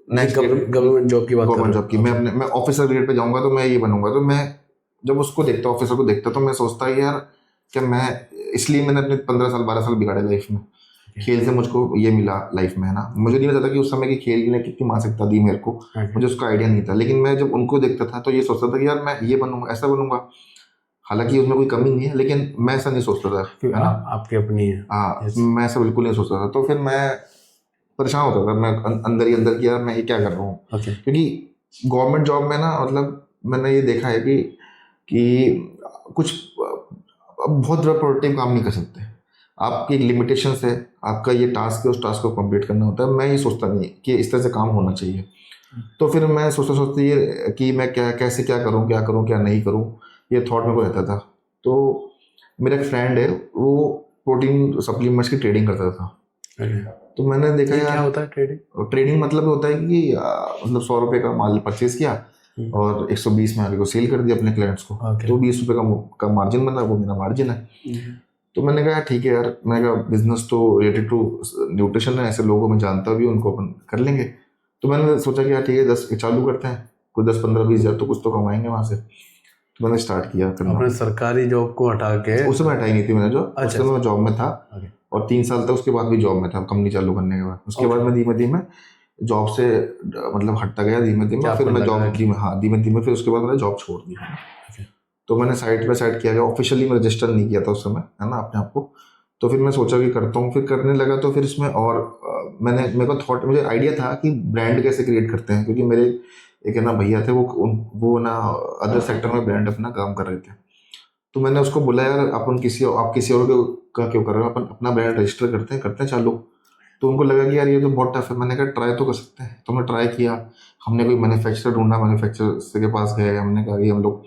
नेक्स्ट गवर्नमेंट जॉब की बात कर रहे गवर्नमेंट जॉब की, मैं ऑफिसर ग्रेड पे जाऊंगा तो मैं ये बनूंगा। तो मैं जब उसको देखता, ऑफिसर को देखता, तो मैं सोचता है यार क्या मैं, इसलिए मैंने अपने 15 साल 12 साल बिगाड़े लाइफ में। खेल से मुझको ये मिला लाइफ में, है ना। मुझे नहीं पता था कि उस समय की खेल ने कितनी मानसिकता दी मेरे को, मुझे उसका आइडिया नहीं था। लेकिन मैं जब उनको देखता था तो ये सोचता था कि यार मैं ये बनूंगा, ऐसा बनूंगा। हालांकि उसमें कोई कमी नहीं है, लेकिन मैं ऐसा नहीं सोचता था, है ना। आपकी अपनी है। हाँ, मैं ऐसा बिल्कुल नहीं सोचता था। तो फिर मैं परेशान होता था, मैं अंदर ही अंदर कि यार मैं ये क्या कर रहा हूँ। क्योंकि गवर्नमेंट जॉब में ना, मतलब मैंने ये देखा है कि कुछ बहुत ज़्यादा प्रोडक्टिव काम नहीं कर सकते। आपकी एक लिमिटेशन है, आपका ये टास्क है, उस टास्क को कंप्लीट करना होता है। मैं ये सोचता नहीं कि इस तरह से काम होना चाहिए। तो फिर मैं सोचते ये कि मैं कैसे क्या करूं क्या नहीं करूं, ये थॉट मेरे को रहता था। तो मेरा एक फ्रेंड है, वो प्रोटीन सप्लीमेंट्स की ट्रेडिंग करता था। तो मैंने देखा यार, क्या होता है ट्रेडिंग मतलब होता है कि मतलब 100 रुपये का माल परचेज किया और 120 में आगे को सेल कर दिया अपने क्लाइंट्स को। तो 20 रुपये का मार्जिन बना, वो मेरा मार्जिन है। तो मैंने कहा ठीक है यार, मैंने कहा बिजनेस तो रिलेटेड टू न्यूट्रिशन है, ऐसे लोगों में जानता भी, उनको अपन कर लेंगे। तो मैंने सोचा कि यार ठीक है 10 चालू करते हैं, कोई 10-15-20 हज़ार तो कुछ तो कमाएंगे वहाँ से। तो मैंने स्टार्ट किया करना। अपने सरकारी जॉब को हटा के? उस समय हटाई नहीं थी मैंने जॉब, उस समय मैं जॉब में था और 3 साल तक उसके बाद भी जॉब में था, कंपनी चालू करने के बाद। उसके बाद मैं धीमे धीमे जॉब से मतलब हटता गया धीमे धीमे, फिर मैं जॉब धीमे धीमे फिर उसके बाद मैंने जॉब छोड़ दी। तो मैंने साइड बाय साइड किया, ऑफिशियली मैं रजिस्टर नहीं किया था उस समय, है ना, अपने आप को। तो फिर मैं सोचा कि करता हूँ, फिर करने लगा। तो फिर इसमें और मेरे को थॉट, मुझे आइडिया था कि ब्रांड कैसे क्रिएट करते हैं, क्योंकि मेरे एक है ना भैया थे, वो ना अदर सेक्टर में ब्रांड अपना काम कर रहे थे। तो मैंने उसको बोला यार आप किसी और का क्यों कर रहे हो, अपन अपना ब्रांड रजिस्टर करते हैं चालू। तो उनको लगा कि यार ये तो बहुत टफ है। मैंने कहा ट्राई तो कर सकते हैं। तो हमने ट्राई किया, हमने कोई मैन्युफैक्चरर ढूंढा, मैन्युफैक्चरर के पास गए, हमने कहा कि हम लोग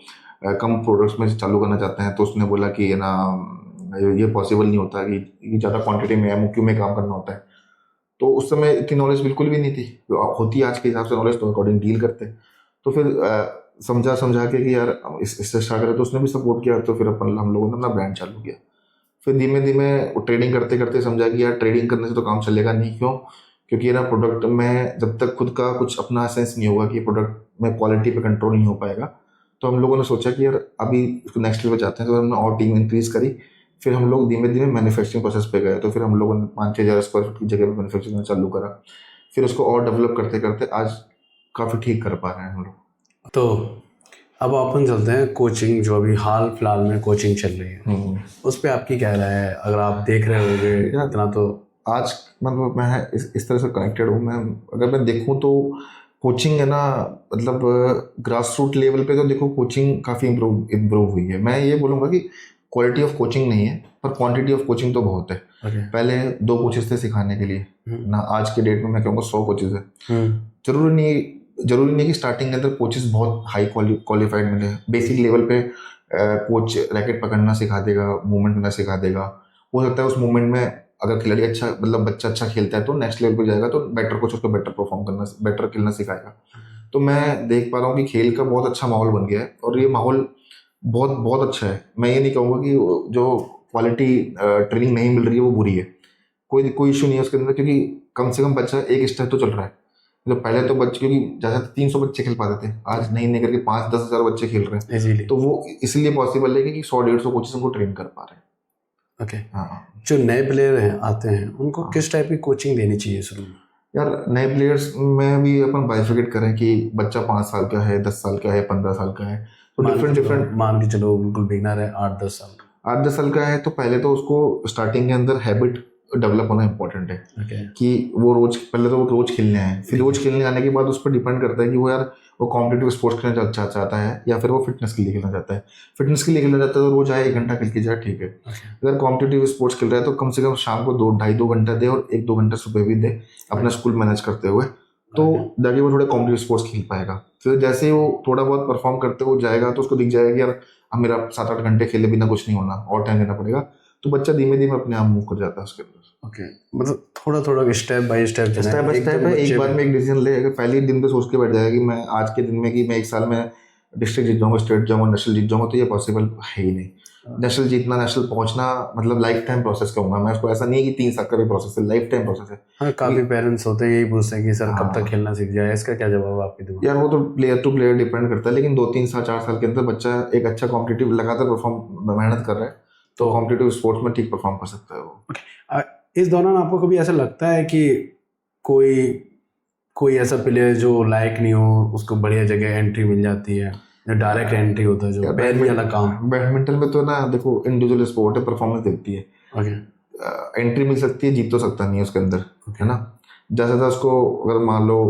कम प्रोडक्ट्स में चालू करना चाहते हैं। तो उसने बोला कि ये ना ये पॉसिबल नहीं होता कि ज़्यादा क्वांटिटी में MOQ में काम करना होता है। तो उस समय इतनी नॉलेज बिल्कुल भी नहीं थी, होती आज के हिसाब से नॉलेज तो अकॉर्डिंग डील करते। तो फिर समझा के कि यार इससे स्टार्ट करें। तो उसने भी सपोर्ट किया। तो फिर हम लोगों ने अपना ब्रांड चालू किया। फिर धीमे धीमे ट्रेडिंग करते करते समझा कि यार ट्रेडिंग करने से तो काम चलेगा नहीं। क्यों? क्योंकि ना प्रोडक्ट में जब तक खुद का कुछ अपना सेंस नहीं होगा कि प्रोडक्ट में क्वालिटी पे कंट्रोल नहीं हो पाएगा। तो हम लोगों ने सोचा कि यार अभी इसको नेक्स्ट लेवल जाते हैं। तो हमने और टीम इंक्रीज करी। फिर हम लोग धीमे धीमे मैन्युफैक्चरिंग प्रोसेस पे गए। तो फिर हम लोगों ने 5-6 हज़ार स्क्वायर फीट की जगह पे मैन्युफैक्चरिंग चालू करा। फिर उसको और डेवलप करते करते आज काफ़ी ठीक कर पा रहे हैं हम लोग। तो अब अपन चलते हैं कोचिंग, जो अभी हाल फिलहाल में कोचिंग चल रही है, उस पर आपकी क्या राय है? अगर आप देख रहे होगे इतना, तो आज मतलब मैं इस तरह से कनेक्टेड हूँ। मैं अगर मैं देखूँ तो कोचिंग है ना, मतलब ग्रास रूट लेवल पे तो देखो कोचिंग काफ़ी इम्प्रूव हुई है। मैं ये बोलूँगा कि क्वालिटी ऑफ कोचिंग नहीं है, पर क्वांटिटी ऑफ कोचिंग तो बहुत है। पहले 2 कोचेस थे सिखाने के लिए ना, आज के डेट में मैं कहूँगा 100 कोचेस है। जरूरी नहीं कि स्टार्टिंग के अंदर कोचेस बहुत हाई क्वालिफाइड मिले। बेसिक लेवल पे कोच रैकेट पकड़ना सिखा देगा, मूवमेंट करना सिखा देगा। हो सकता है उस मूवमेंट में अगर खिलाड़ी अच्छा, मतलब बच्चा अच्छा खेलता है तो नेक्स्ट लेवल पे जाएगा, तो बेटर कोच उसको बेटर परफॉर्म करना, बेटर खेलना सिखाएगा। तो मैं देख पा रहा हूँ कि खेल का बहुत अच्छा माहौल बन गया है, और ये माहौल बहुत बहुत अच्छा है। मैं ये नहीं कहूँगा कि जो क्वालिटी ट्रेनिंग नहीं मिल रही है वो बुरी है। कोई इशू नहीं है उसके अंदर, क्योंकि कम से कम बच्चा एक स्टेप तो चल रहा है। तो पहले तो बच्चे, क्योंकि ज़्यादा 300 बच्चे खेल पाते थे, आज नहीं करके 5-10 हज़ार बच्चे खेल रहे हैं। तो वो इसलिए पॉसिबल है कि 100-150 कोचेस उनको ट्रेन कर पा रहे हैं। ओके। हाँ, जो नए प्लेयर हैं आते हैं उनको किस टाइप की कोचिंग देनी चाहिए शुरू में? यार नए प्लेयर्स में भी अपन बाइफिकेट करें कि बच्चा 5 साल का है, 10 साल का है, 15 साल का है, तो डिफरेंट मान के चलो बिल्कुल बिगनर है 8-10 साल का। 8-10 साल का है तो पहले तो उसको स्टार्टिंग के अंदर हैबिट डेवलप होना इंपॉर्टेंट है। कि वो रोज, पहले तो वो रोज खेलने आए, फिर रोज खेलने आने के बाद उस पर डिपेंड करता है कि वो यार वो कॉम्पिटिटिव स्पोर्ट्स खेलना चाहता है या फिर वो फिटनेस के लिए खेलना चाहता है। फिटनेस के लिए खेलना चाहता है तो रोज आए 1 घंटा खेल के जाए, ठीक है। अगर कॉम्पिटिटिव स्पोर्ट्स खेल रहा है तो कम से कम शाम को 2-2.5 घंटा दे, और 1-2 घंटा सुबह भी दे अपना स्कूल मैनेज करते हुए, तो जाके वो थोड़े कॉम्पिटिटिव स्पोर्ट्स खेल पाएगा। फिर जैसे ही वो थोड़ा बहुत परफॉर्म करते हुए जाएगा तो उसको दिख जाएगा कि यार अब मेरा 7-8 घंटे खेले बिना कुछ नहीं होना, और टाइम देना पड़ेगा, तो बच्चा धीमे धीमे अपने आप मूव कर जाता है उसके अंदर। ओके, मतलब थोड़ा थोड़ा स्टेप बाय स्टेप है। एक बार में एक डिसीजन ले, अगर पहले दिन पे सोच के बैठ जाएगा कि मैं आज के दिन में कि मैं 1 साल में डिस्ट्रिक्ट जीत जाऊंगा, स्टेट जाऊंगा, नेशनल जीत जाऊंगा, तो ये पॉसिबल है ही नहीं। नेशनल जीतना, नेशनल पहुंचना मतलब लाइफ टाइम प्रोसेस कहूंगा मैं उसको। ऐसा नहीं है कि 3 साल का भी प्रोसेस है, लाइफ टाइम प्रोसेस है। हाँ, काफी पेरेंट्स होते हैं यही पूछते हैं कि सर कब तक खेलना सीख जाए, इसका क्या जवाब आपके दिमाग? यार वो तो प्लेयर टू प्लेयर डिपेंड करता है, लेकिन 2-3 साल 4 साल के अंदर बच्चा एक अच्छा कॉम्पिटिटिव लगातार परफॉर्म मेहनत कर रहा है तो कॉम्पिटिटिव स्पोर्ट्स में ठीक परफॉर्म कर सकता है वो। इस दौरान आपको कभी ऐसा लगता है कि कोई ऐसा प्लेयर जो लायक नहीं हो उसको बढ़िया जगह एंट्री मिल जाती है, डायरेक्ट एंट्री होता है जो पैर वाला काम? बैडमिंटन में तो ना देखो इंडिविजुअल स्पोर्ट है, परफॉर्मेंस देखती है। एंट्री मिल सकती है, जीत तो सकता नहीं है उसके अंदर, है ना। जैसा उसको अगर मान लो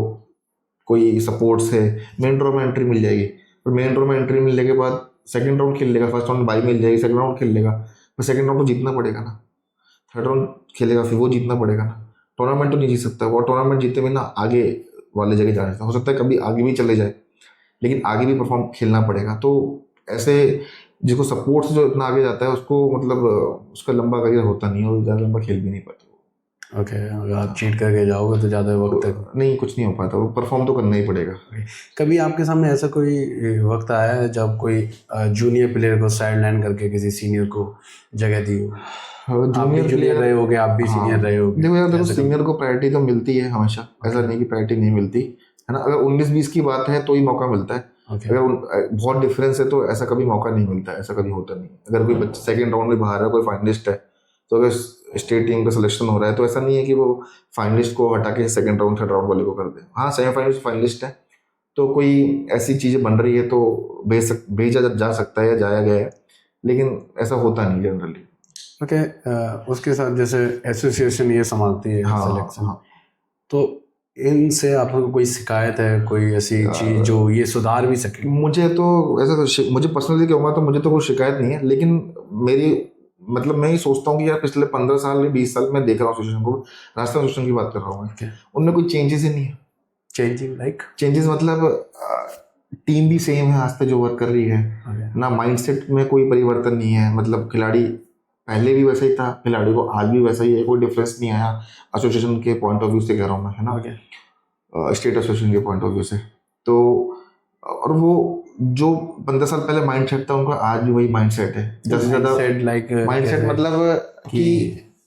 कोई सपोर्ट्स है, मेन ड्रॉ में एंट्री मिल जाएगी, और मेन ड्रॉ में एंट्री मिलने के बाद सेकंड राउंड खेल लेगा, फर्स्ट राउंड बाई मिल जाएगी, सेकंड राउंड खेल लेगा, पर सेकंड राउंड तो जीतना पड़ेगा ना, थर्ड राउंड खेलेगा फिर वो जीतना पड़ेगा ना। टूर्नामेंट तो नहीं जीत सकता वो, टूर्नामेंट जीते बिना आगे वाले जगह जा सकता, हो सकता है कभी आगे भी चले जाए, लेकिन आगे भी परफॉर्म खेलना पड़ेगा। तो ऐसे जिसको सपोर्ट्स जो इतना आगे जाता है उसको मतलब उसका लंबा करियर होता नहीं है, और ज़्यादा लंबा खेल भी नहीं पाता। ओके, अगर आप चीट करके जाओगे तो ज़्यादा वक्त तक नहीं, कुछ नहीं हो पाता, वो परफॉर्म तो करना ही पड़ेगा। कभी आपके सामने ऐसा कोई वक्त आया है जब कोई जूनियर प्लेयर को साइड लाइन करके किसी सीनियर को जगह दी हो? जूनियर रहे होगे, आप भी सीनियर रहे होगे। देखो यार, देखो सीनियर को प्रायोरिटी तो मिलती है हमेशा, ऐसा नहीं कि प्रायोरिटी नहीं मिलती है ना। अगर 19-20 की बात है तो ही मौका मिलता है। अगर बहुत डिफरेंस है तो ऐसा कभी मौका नहीं मिलता, ऐसा कभी होता नहीं। अगर कोई बच्चा सेकंड राउंड में बाहर है, कोई फाइनलिस्ट है, तो अगर स्टेट टीम का सिलेक्शन हो रहा है तो ऐसा नहीं है कि वो फाइनलिस्ट को हटा के सेकंड राउंड थर्ड राउंड वाले को कर दे। हाँ, सेमीफाइनलिस्ट फाइनलिस्ट है तो कोई ऐसी चीज़ें बन रही है तो भेजा जा सकता है या जाया गया है, लेकिन ऐसा होता नहीं जनरली। ओके, उसके साथ जैसे एसोसिएशन ये संभालती है सिलेक्शन, तो इनसे आपको कोई शिकायत है, कोई ऐसी चीज़ जो ये सुधार भी सके? मुझे तो ऐसा तो मुझे पर्सनली कहूँगा तो मुझे तो कोई शिकायत नहीं है, लेकिन मेरी मतलब मैं ही सोचता हूँ कि यार पिछले 15 साल या 20 साल में देख रहा हूँ एसोसिएशन को, राजस्थान एसोसिएशन की बात कर रहा हूँ मैं, उनमें कोई चेंजेस ही नहीं है। चेंजेस मतलब टीम भी सेम है आज तक जो वर्क कर रही है ना, माइंडसेट में कोई परिवर्तन नहीं है। मतलब खिलाड़ी पहले भी वैसा ही था, खिलाड़ी को आज भी वैसा ही है, कोई डिफरेंस नहीं आया एसोसिएशन के पॉइंट ऑफ व्यू से कह रहा हूँ मैं, है ना, स्टेट एसोसिएशन के पॉइंट ऑफ व्यू से। तो और वो जो 15 साल पहले माइंडसेट था उनका आज भी वही माइंडसेट है। जैसे ज़्यादा माइंडसेट मतलब कि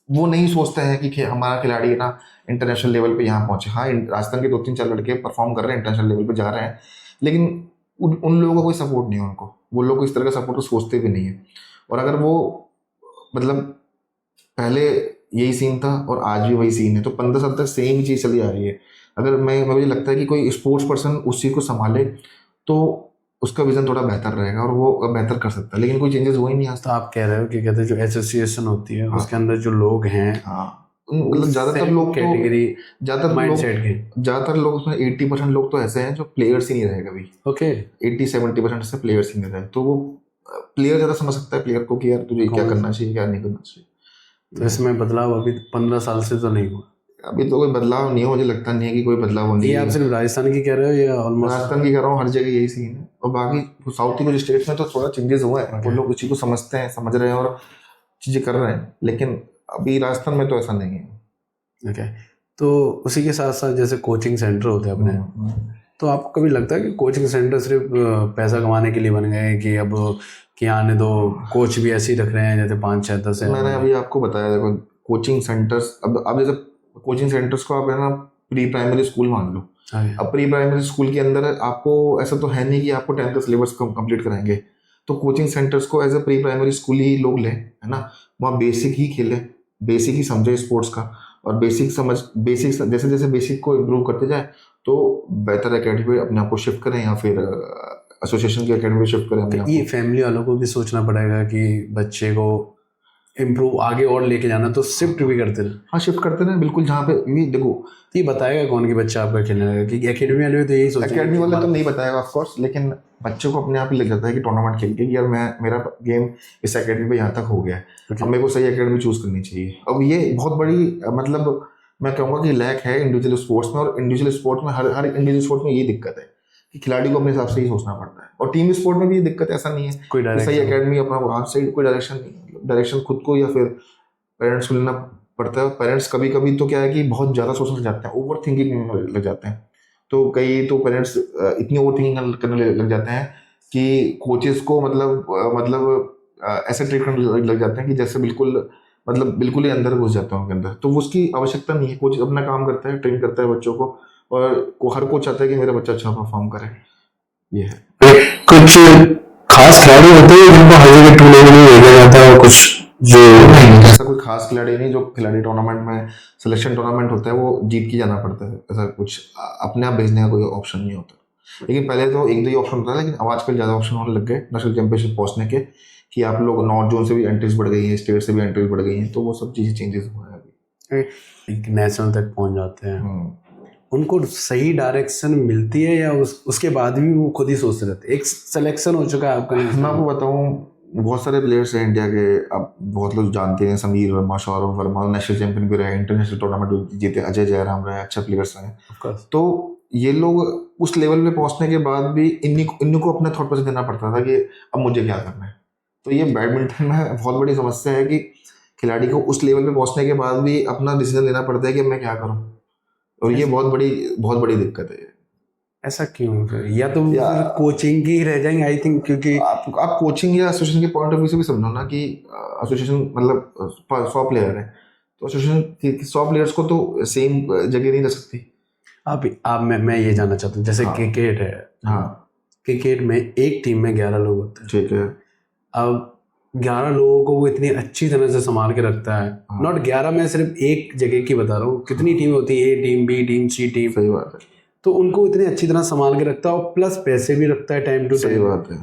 वो नहीं सोचते हैं कि हमारा खिलाड़ी ना इंटरनेशनल लेवल पे यहाँ पहुंचे। हाँ, राजस्थान के 2-3-4 लड़के परफॉर्म कर रहे हैं, इंटरनेशनल लेवल पे जा रहे हैं, लेकिन उन लोगों का कोई सपोर्ट नहीं है उनको। वो लोग इस तरह का सपोर्ट सोचते भी नहीं है। और अगर वो मतलब पहले यही सीन था और आज भी वही सीन है तो 15 साल तक सेम चीज़ चली आ रही है। अगर मुझे लगता है कि कोई स्पोर्ट्स पर्सन उस चीज़ को संभाले तो उसका विजन थोड़ा बेहतर रहेगा और वो बेहतर कर सकता है, लेकिन कोई चेंजेस हो ही नहीं आज। तो आप कह रहे हो कि कहते हैं जो एसोसिएशन होती है उसके अंदर जो लोग हैं, मतलब ज्यादातर लोग तो कैटेगरी ज्यादातर लोग माइंडसेट के। ज्यादातर लोग उसमें 80% लोग तो ऐसे हैं जो प्लेयर्स ही नहीं रहे कभी। ओके 80-70% से प्लेयर्स ही नहीं रहे, तो वो प्लेयर ज्यादा समझ सकता है प्लेयर को कि यार तुझे क्या कौन करना चाहिए क्या नहीं करना चाहिए। तो इसमें बदलाव अभी 15 साल से तो नहीं हुआ। अभी तो कोई बदलाव नहीं हो, मुझे लगता नहीं है कि कोई बदलाव होने ये आप सिर्फ राजस्थान की कह रहे हो या ऑलमोस्ट? राजस्थान की कह रहा हूँ, हर जगह यही सीन है। और बाकी साउथ की कुछ स्टेट्स में तो थोड़ा चेंजेस हुआ है, वो लोग उसी को समझते हैं, समझ रहे हैं और चीजें कर रहे हैं, लेकिन अभी राजस्थान में तो ऐसा नहीं है। ओके तो उसी के साथ साथ जैसे कोचिंग सेंटर होते हैं अपने, तो आपको कभी लगता है कि कोचिंग सेंटर सिर्फ पैसा कमाने के लिए बन गए हैं कि अब कि आने दो, कोच भी ऐसे ही रख रहे हैं जैसे 5-6-10 मैंने अभी आपको बताया, देखो कोचिंग सेंटर्स, अब जैसे कोचिंग सेंटर्स को आप है ना प्री प्राइमरी स्कूल मान लो। अब प्री प्राइमरी स्कूल के अंदर आपको ऐसा तो है नहीं कि आपको 10th का सिलेबस कंप्लीट कराएंगे, तो कोचिंग सेंटर्स को as a pre primary school ही लोग लें, है ना। वहाँ बेसिक ही खेले, बेसिक ही समझे स्पोर्ट्स का, और बेसिक जैसे जैसे बेसिक को इम्प्रूव करते जाए तो बेहतर एकेडमी अपने आप को शिफ्ट करें या फिर एसोसिएशन की एकेडमी शिफ्ट करें अपने आप ये फैमिली वालों को भी सोचना पड़ेगा कि बच्चे को इम्प्रूव आगे और लेके जाना, तो शिफ्ट भी करते हैं। हाँ शिफ्ट करते हैं बिल्कुल, जहाँ पे ये देखो ये बताएगा कौन कि बच्चा आपका खेलने लगा, कि एकेडमी वाले तो यही सोचेंगे। एकेडमी वाले तो नहीं बताएगा ऑफ कोर्स, लेकिन बच्चों को अपने आप ही लग जाता है कि टूर्नामेंट खेल के कि यार मेरा गेम इस एकेडमी पे यहाँ तक हो गया है, अब मेरे को सही एकेडमी चूज करनी चाहिए। अब ये बहुत बड़ी मतलब मैं कहूँगा कि लैक है इंडिविजुअल स्पोर्ट्स में, और इंडिविजुअल स्पोर्ट्स में हर इंडिविजुअल स्पोर्ट्स में ये दिक्कत है कि खिलाड़ी को अपने हिसाब से ही सोचना पड़ता है, और टीम स्पोर्ट में भी ये दिक्कत ऐसा नहीं है कोई कि सही एकेडमी अपना हाथ से कोई डायरेक्शन खुद को या फिर पेरेंट्स को लेना पड़ता है। पेरेंट्स कभी कभी तो क्या है कि बहुत ज़्यादा सोचने लग जाते हैं, ओवर थिंकिंग लग जाते हैं, तो कई तो पेरेंट्स इतनी ओवर थिंकिंग करने लग जाते हैं कि कोचेस को मतलब ऐसे ट्रीट करने लग जाते हैं कि जैसे बिल्कुल ही अंदर घुस जाते हैं उनके अंदर। तो उसकी आवश्यकता नहीं है, कोच अपना काम करता है, ट्रेन करता है बच्चों को, और हर कोच चाहता है कि मेरा बच्चा अच्छा परफॉर्म करे। ये है कुछ खास खिलाड़ी होते हैं जिनको हर जगह टूर्नामेंट में भेजा जाता है, और कुछ जो नहीं, ऐसा कोई खास खिलाड़ी नहीं जो खिलाड़ी टूर्नामेंट में सिलेक्शन टूर्नामेंट होता है वो जीत के जाना पड़ता है, ऐसा कुछ अपने आप भेजने का कोई ऑप्शन नहीं होता। लेकिन पहले तो 1-2 ही ऑप्शन होता है, लेकिन अब आजकल ज़्यादा ऑप्शन होने लग गए नेशनल चैंपियनशिप पहुंचने के, कि आप लोग नॉर्थ जोन से भी एंट्रीज बढ़ गई हैं, स्टेट से भी एंट्रीज बढ़ गई हैं, तो वो सब चीज़ें चेंजेस हुए हैं अभी। नेशनल तक पहुंच जाते हैं, उनको सही डायरेक्शन मिलती है या उसके बाद भी वो खुद ही सोचते रहते हैं? एक सिलेक्शन हो चुका है आपका? मैं आपको बताऊं, बहुत सारे प्लेयर्स हैं इंडिया के, अब बहुत लोग जानते हैं, समीर वर्मा, सौरभ वर्मा नेशनल चैंपियन भी रहे, इंटरनेशनल टूर्नामेंट जीते, अजय जयराम रहे, अच्छे प्लेयर्स रहे। तो ये लोग उस लेवल पे पहुंचने के बाद भी इन्हीं को अपना थॉट प्रोसेस देना पड़ता था कि अब मुझे क्या करना है। तो ये बैडमिंटन में बहुत बड़ी समस्या है कि खिलाड़ी को उस लेवल पे पहुंचने के बाद भी अपना डिसीजन लेना पड़ता है कि मैं क्या करूँ, और ये बहुत बड़ी दिक्कत है। ऐसा क्यों? या तो कोचिंग की रह जाएंगे आई थिंक, क्योंकि आप कोचिंग या एसोसिएशन के पॉइंट ऑफ व्यू से भी समझो ना कि एसोसिएशन मतलब 100 प्लेयर है, तो एसोसिएशन 100 प्लेयर्स को तो सेम जगह नहीं रख सकती। आप मैं ये जानना चाहता हूँ, जैसे क्रिकेट है, हाँ क्रिकेट में एक टीम में 11 लोग होते हैं, ठीक है। अब 11 लोगों को वो इतनी अच्छी तरह से संभाल के रखता है। नॉट 11, मैं सिर्फ एक जगह की बता रहा हूँ, कितनी टीम होती है, ए टीम, बी टीम, सी टीम, सही बात है, तो उनको इतनी अच्छी तरह संभाल के रखता है, और प्लस पैसे भी रखता है टाइम टू टाइम। सही बात है।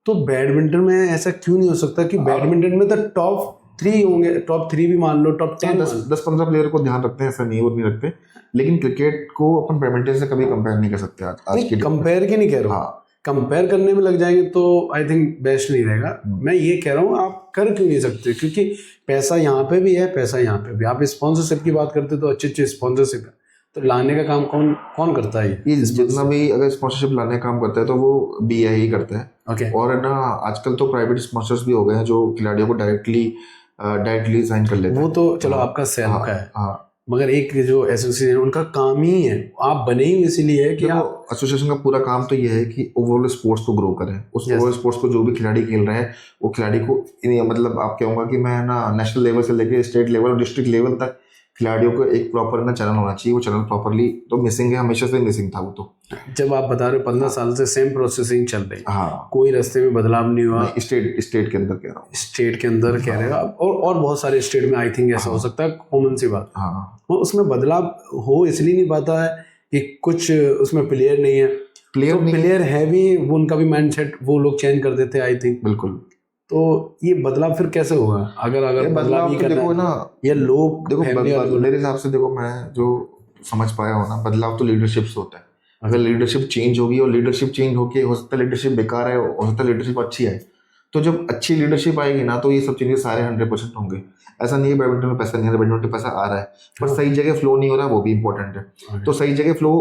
तो बैडमिंटन में ऐसा क्यों नहीं हो सकता कि बैडमिंटन में तो टॉप 3 होंगे, टॉप 3 भी मान लो, टॉप 10 10-15 प्लेयर को ध्यान रखते हैं, ऐसा नहीं, वो नहीं रखते, लेकिन क्रिकेट को अपन बैडमिंटन से कभी कंपेयर नहीं कर सकते आज की कंपेयर की नहीं कह रहा हूँ, कंपेयर करने में लग जाएंगे तो आई थिंक बेस्ट नहीं रहेगा। मैं ये कह रहा हूँ आप कर क्यों नहीं सकते, क्योंकि पैसा यहाँ पे भी है, पैसा यहाँ पे भी। आप स्पॉन्सरशिप की बात करते तो अच्छी स्पॉन्सरशिप है, तो लाने का काम कौन करता है? ये जितना भी अगर स्पॉन्सरशिप लाने का काम करता है तो वो BI ही करता है। ओके। और ना आजकल तो प्राइवेट स्पॉन्सर्स भी हो गए हैं जो खिलाड़ियों को डायरेक्टली साइन कर लेते हैं। वो तो चलो आपका सेल्फ का है, मगर एक जो एसोसिएशन उनका काम ही है, आप बने ही इसीलिए है कि आप एसोसिएशन का पूरा काम तो ये है कि ओवरऑल स्पोर्ट्स को ग्रो करें, उस ओवरऑल स्पोर्ट्स को जो भी खिलाड़ी खेल रहे हैं वो खिलाड़ी को मतलब आप कहूँगा कि मैं ना नेशनल लेवल से लेकर स्टेट लेवल और डिस्ट्रिक्ट लेवल तक खिलाड़ियों को एक प्रॉपर ना चैनल होना चाहिए। वो चैनल प्रॉपरली तो मिसिंग है, हमेशा से मिसिंग था वो। तो जब आप बता रहे हो 15 साल से सेम प्रोसेसिंग चल रही, हाँ, कोई रास्ते में बदलाव नहीं हुआ। स्टेट के अंदर कह रहा हूँ, स्टेट के अंदर कह रहे हो आप, और बहुत सारे स्टेट में आई थिंक ऐसा हो सकता है, कॉमन सी बात। वो उसमें बदलाव हो इसलिए नहीं पाता है कि कुछ उसमें प्लेयर नहीं है, प्लेयर है भी, वो उनका भी माइंडसेट वो लोग चेंज कर देते हैं आई थिंक। बिल्कुल तो ये बदलाव फिर कैसे होगा अगर ये बदलाव बदलाव नहीं तो करना देखो है? ना, ये लोग देखो family वाले मेरे हिसाब से देखो, मैं जो समझ पाया हूँ ना, बदलाव तो लीडरशिप से होता है। अगर लीडरशिप चेंज होगी, और लीडरशिप चेंज होके हो सकता है लीडरशिप बेकार है, हो सकता है लीडरशिप अच्छी है, तो जब अच्छी लीडरशिप आएगी ना, तो ये सब चीजें सारे 100% होंगे। ऐसा नहीं है बैडमिंटन में पैसा नहीं आ रहा, बैडमिंटन में पैसा आ रहा है, पर हाँ। सही जगह फ्लो नहीं हो रहा, वो भी इंपॉर्टेंट है। Okay. तो सही जगह फ्लो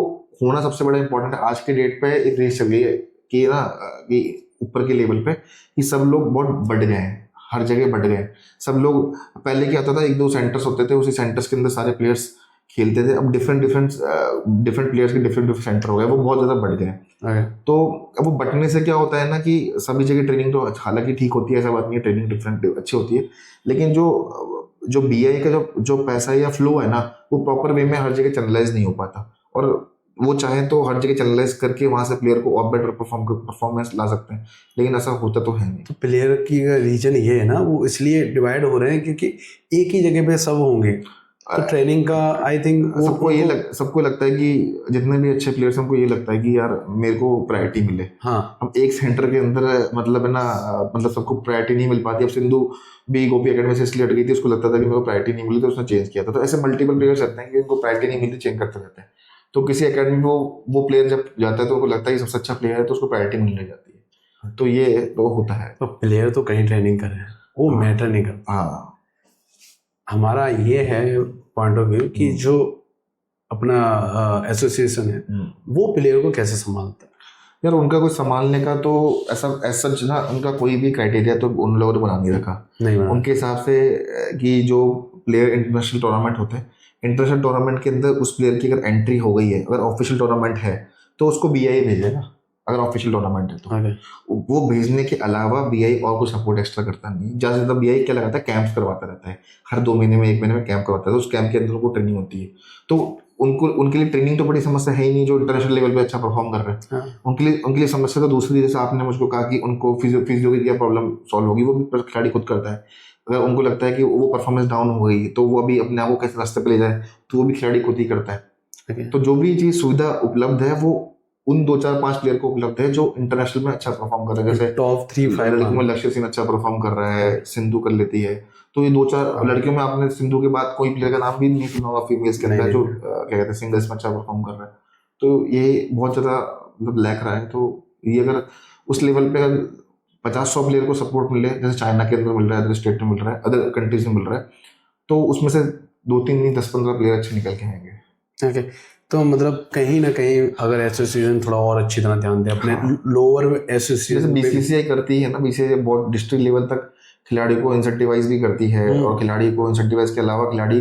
होना सबसे बड़ा इंपॉर्टेंट है। आज के डेट पे एक रेस चल रही है कि ना, कि ऊपर के लेवल पे कि सब लोग बहुत बढ़ गए हैं, हर जगह बढ़ गए हैं सब लोग। पहले क्या होता था, एक दो सेंटर्स होते थे, उसी सेंटर्स के अंदर सारे प्लेयर्स खेलते थे। अब डिफरेंट प्लेयर्स के डिफरेंट सेंटर हो गए, वो बहुत ज़्यादा बढ़ गए हैं। Okay. तो अब वो बटने से क्या होता है ना, कि सभी जगह ट्रेनिंग तो हालांकि ठीक होती है, ऐसा बात नहीं है, ट्रेनिंग डिफरेंट अच्छी होती है, लेकिन जो जो बीआई का जो पैसा या फ्लो है ना, वो प्रॉपर वे में हर जगह चैनलाइज नहीं हो पाता। और वो चाहे तो हर जगह चैनलाइज करके वहां से प्लेयर को और बेटर परफॉर्मेंस ला सकते हैं, लेकिन ऐसा होता तो है नहीं। तो प्लेयर की रीजन ये है ना, वो इसलिए डिवाइड हो रहे हैं क्योंकि एक ही जगह पे सब होंगे, तो ट्रेनिंग का आई थिंक सबको लगता है कि जितने भी अच्छे प्लेयर्स हैं, हमको ये लगता है कि यार मेरे को प्रायोरिटी मिले। हाँ। हम एक सेंटर के अंदर मतलब है ना, मतलब सबको प्रायोरिटी नहीं मिल पाती। अब सिंधु भी गोपी एकेडमी से इसलिए हट गई थी, उसको लगता था कि मेरे को प्रायोरिटी नहीं मिली, तो उसने चेंज किया था। तो ऐसे मल्टीपल प्लेयर्स रहते हैं कि उनको प्रायोरिटी नहीं मिलती, चेंज करते रहते हैं। तो किसी एकेडमी में वो प्लेयर जब जाता है, तो उनको लगता है कि सबसे अच्छा प्लेयर है, तो उसको प्रायोरिटी मिलने जाती है। तो ये तो होता है। तो प्लेयर तो कहीं ट्रेनिंग कर रहे हैं, वो मैटर नहीं करता। हाँ, हमारा ये है पॉइंट ऑफ व्यू कि जो अपना एसोसिएशन है वो प्लेयर को कैसे संभालता है। यार उनका कोई संभालने का तो ऐसा ना, उनका कोई भी क्राइटेरिया तो उन लोगों ने बना नहीं रखा। नहीं बना। उनके हिसाब से कि जो प्लेयर इंटरनेशनल टूर्नामेंट होते हैं, इंटरनेशनल टूर्नामेंट के अंदर उस प्लेयर की अगर एंट्री हो गई है, अगर ऑफिशियल टूर्नामेंट है, तो उसको बीआई भेजेगा। अगर ऑफिशियल टूर्नामेंट है तो Okay. वो भेजने के अलावा बीआई और कुछ सपोर्ट एक्स्ट्रा करता नहीं है। ज़्यादा से ज़्यादा बीआई क्या लगाता है, कैंप्स करवाता रहता है, हर 2 महीने में 1 महीने में कैंप करवाता है। तो उस कैंप के अंदर उनको ट्रेनिंग होती है। तो उनके लिए ट्रेनिंग तो बड़ी समस्या है ही नहीं, जो इंटरनेशनल लेवल पे अच्छा परफॉर्म कर रहे हैं। हाँ। उनके लिए समस्या तो दूसरी, जैसे आपने मुझको कहा कि उनको फिजियो की क्या प्रॉब्लम सॉल्व होगी, वो भी खिलाड़ी खुद करता है। अगर उनको लगता है कि वो परफॉर्मेंस डाउन हो गई, तो वो अभी अपने आप को कैसे रास्ते पे ले जाए, तो वो भी खिलाड़ी खुद ही करता है। Okay. तो जो भी चीज सुविधा उपलब्ध है, वो उन 2 4 5 प्लेयर को उपलब्ध है जो इंटरनेशनल में अच्छा परफॉर्म कर रहे हैं। जैसे टॉप 3-5 लड़कियों में लक्ष्य सेन अच्छा परफॉर्म कर रहा है, सिंधु कर लेती है। तो ये 2 4 लड़कियों में आपने सिंधु के बाद कोई प्लेयर का नाम भी नहीं सुना होगा फीमेल्स के अंदर, जो क्या कहते हैं सिंगल्स में अच्छा परफॉर्म कर रहा है। तो ये बहुत ज्यादा मतलब लैक रहा है। तो ये अगर उस लेवल पे 50-100 प्लेयर को सपोर्ट मिले, जैसे चाइना के अंदर मिल रहा है, अदर स्टेट में मिल रहा है, अदर कंट्रीज में मिल रहा है, तो उसमें से 2-3 नहीं 10-15 प्लेयर अच्छे निकल के आएंगे। Okay. तो मतलब कहीं ना कहीं अगर एसोसिएशन थोड़ा और अच्छी तरह ध्यान दे अपने लोअर एसोसिएशन, जैसे बीसीसीआई करती है ना, बीसीसीआई बहुत डिस्ट्रिक्ट लेवल तक खिलाड़ी को इंसेंटिवाइज भी करती है, और खिलाड़ी को इंसेंटिवाइज के अलावा खिलाड़ी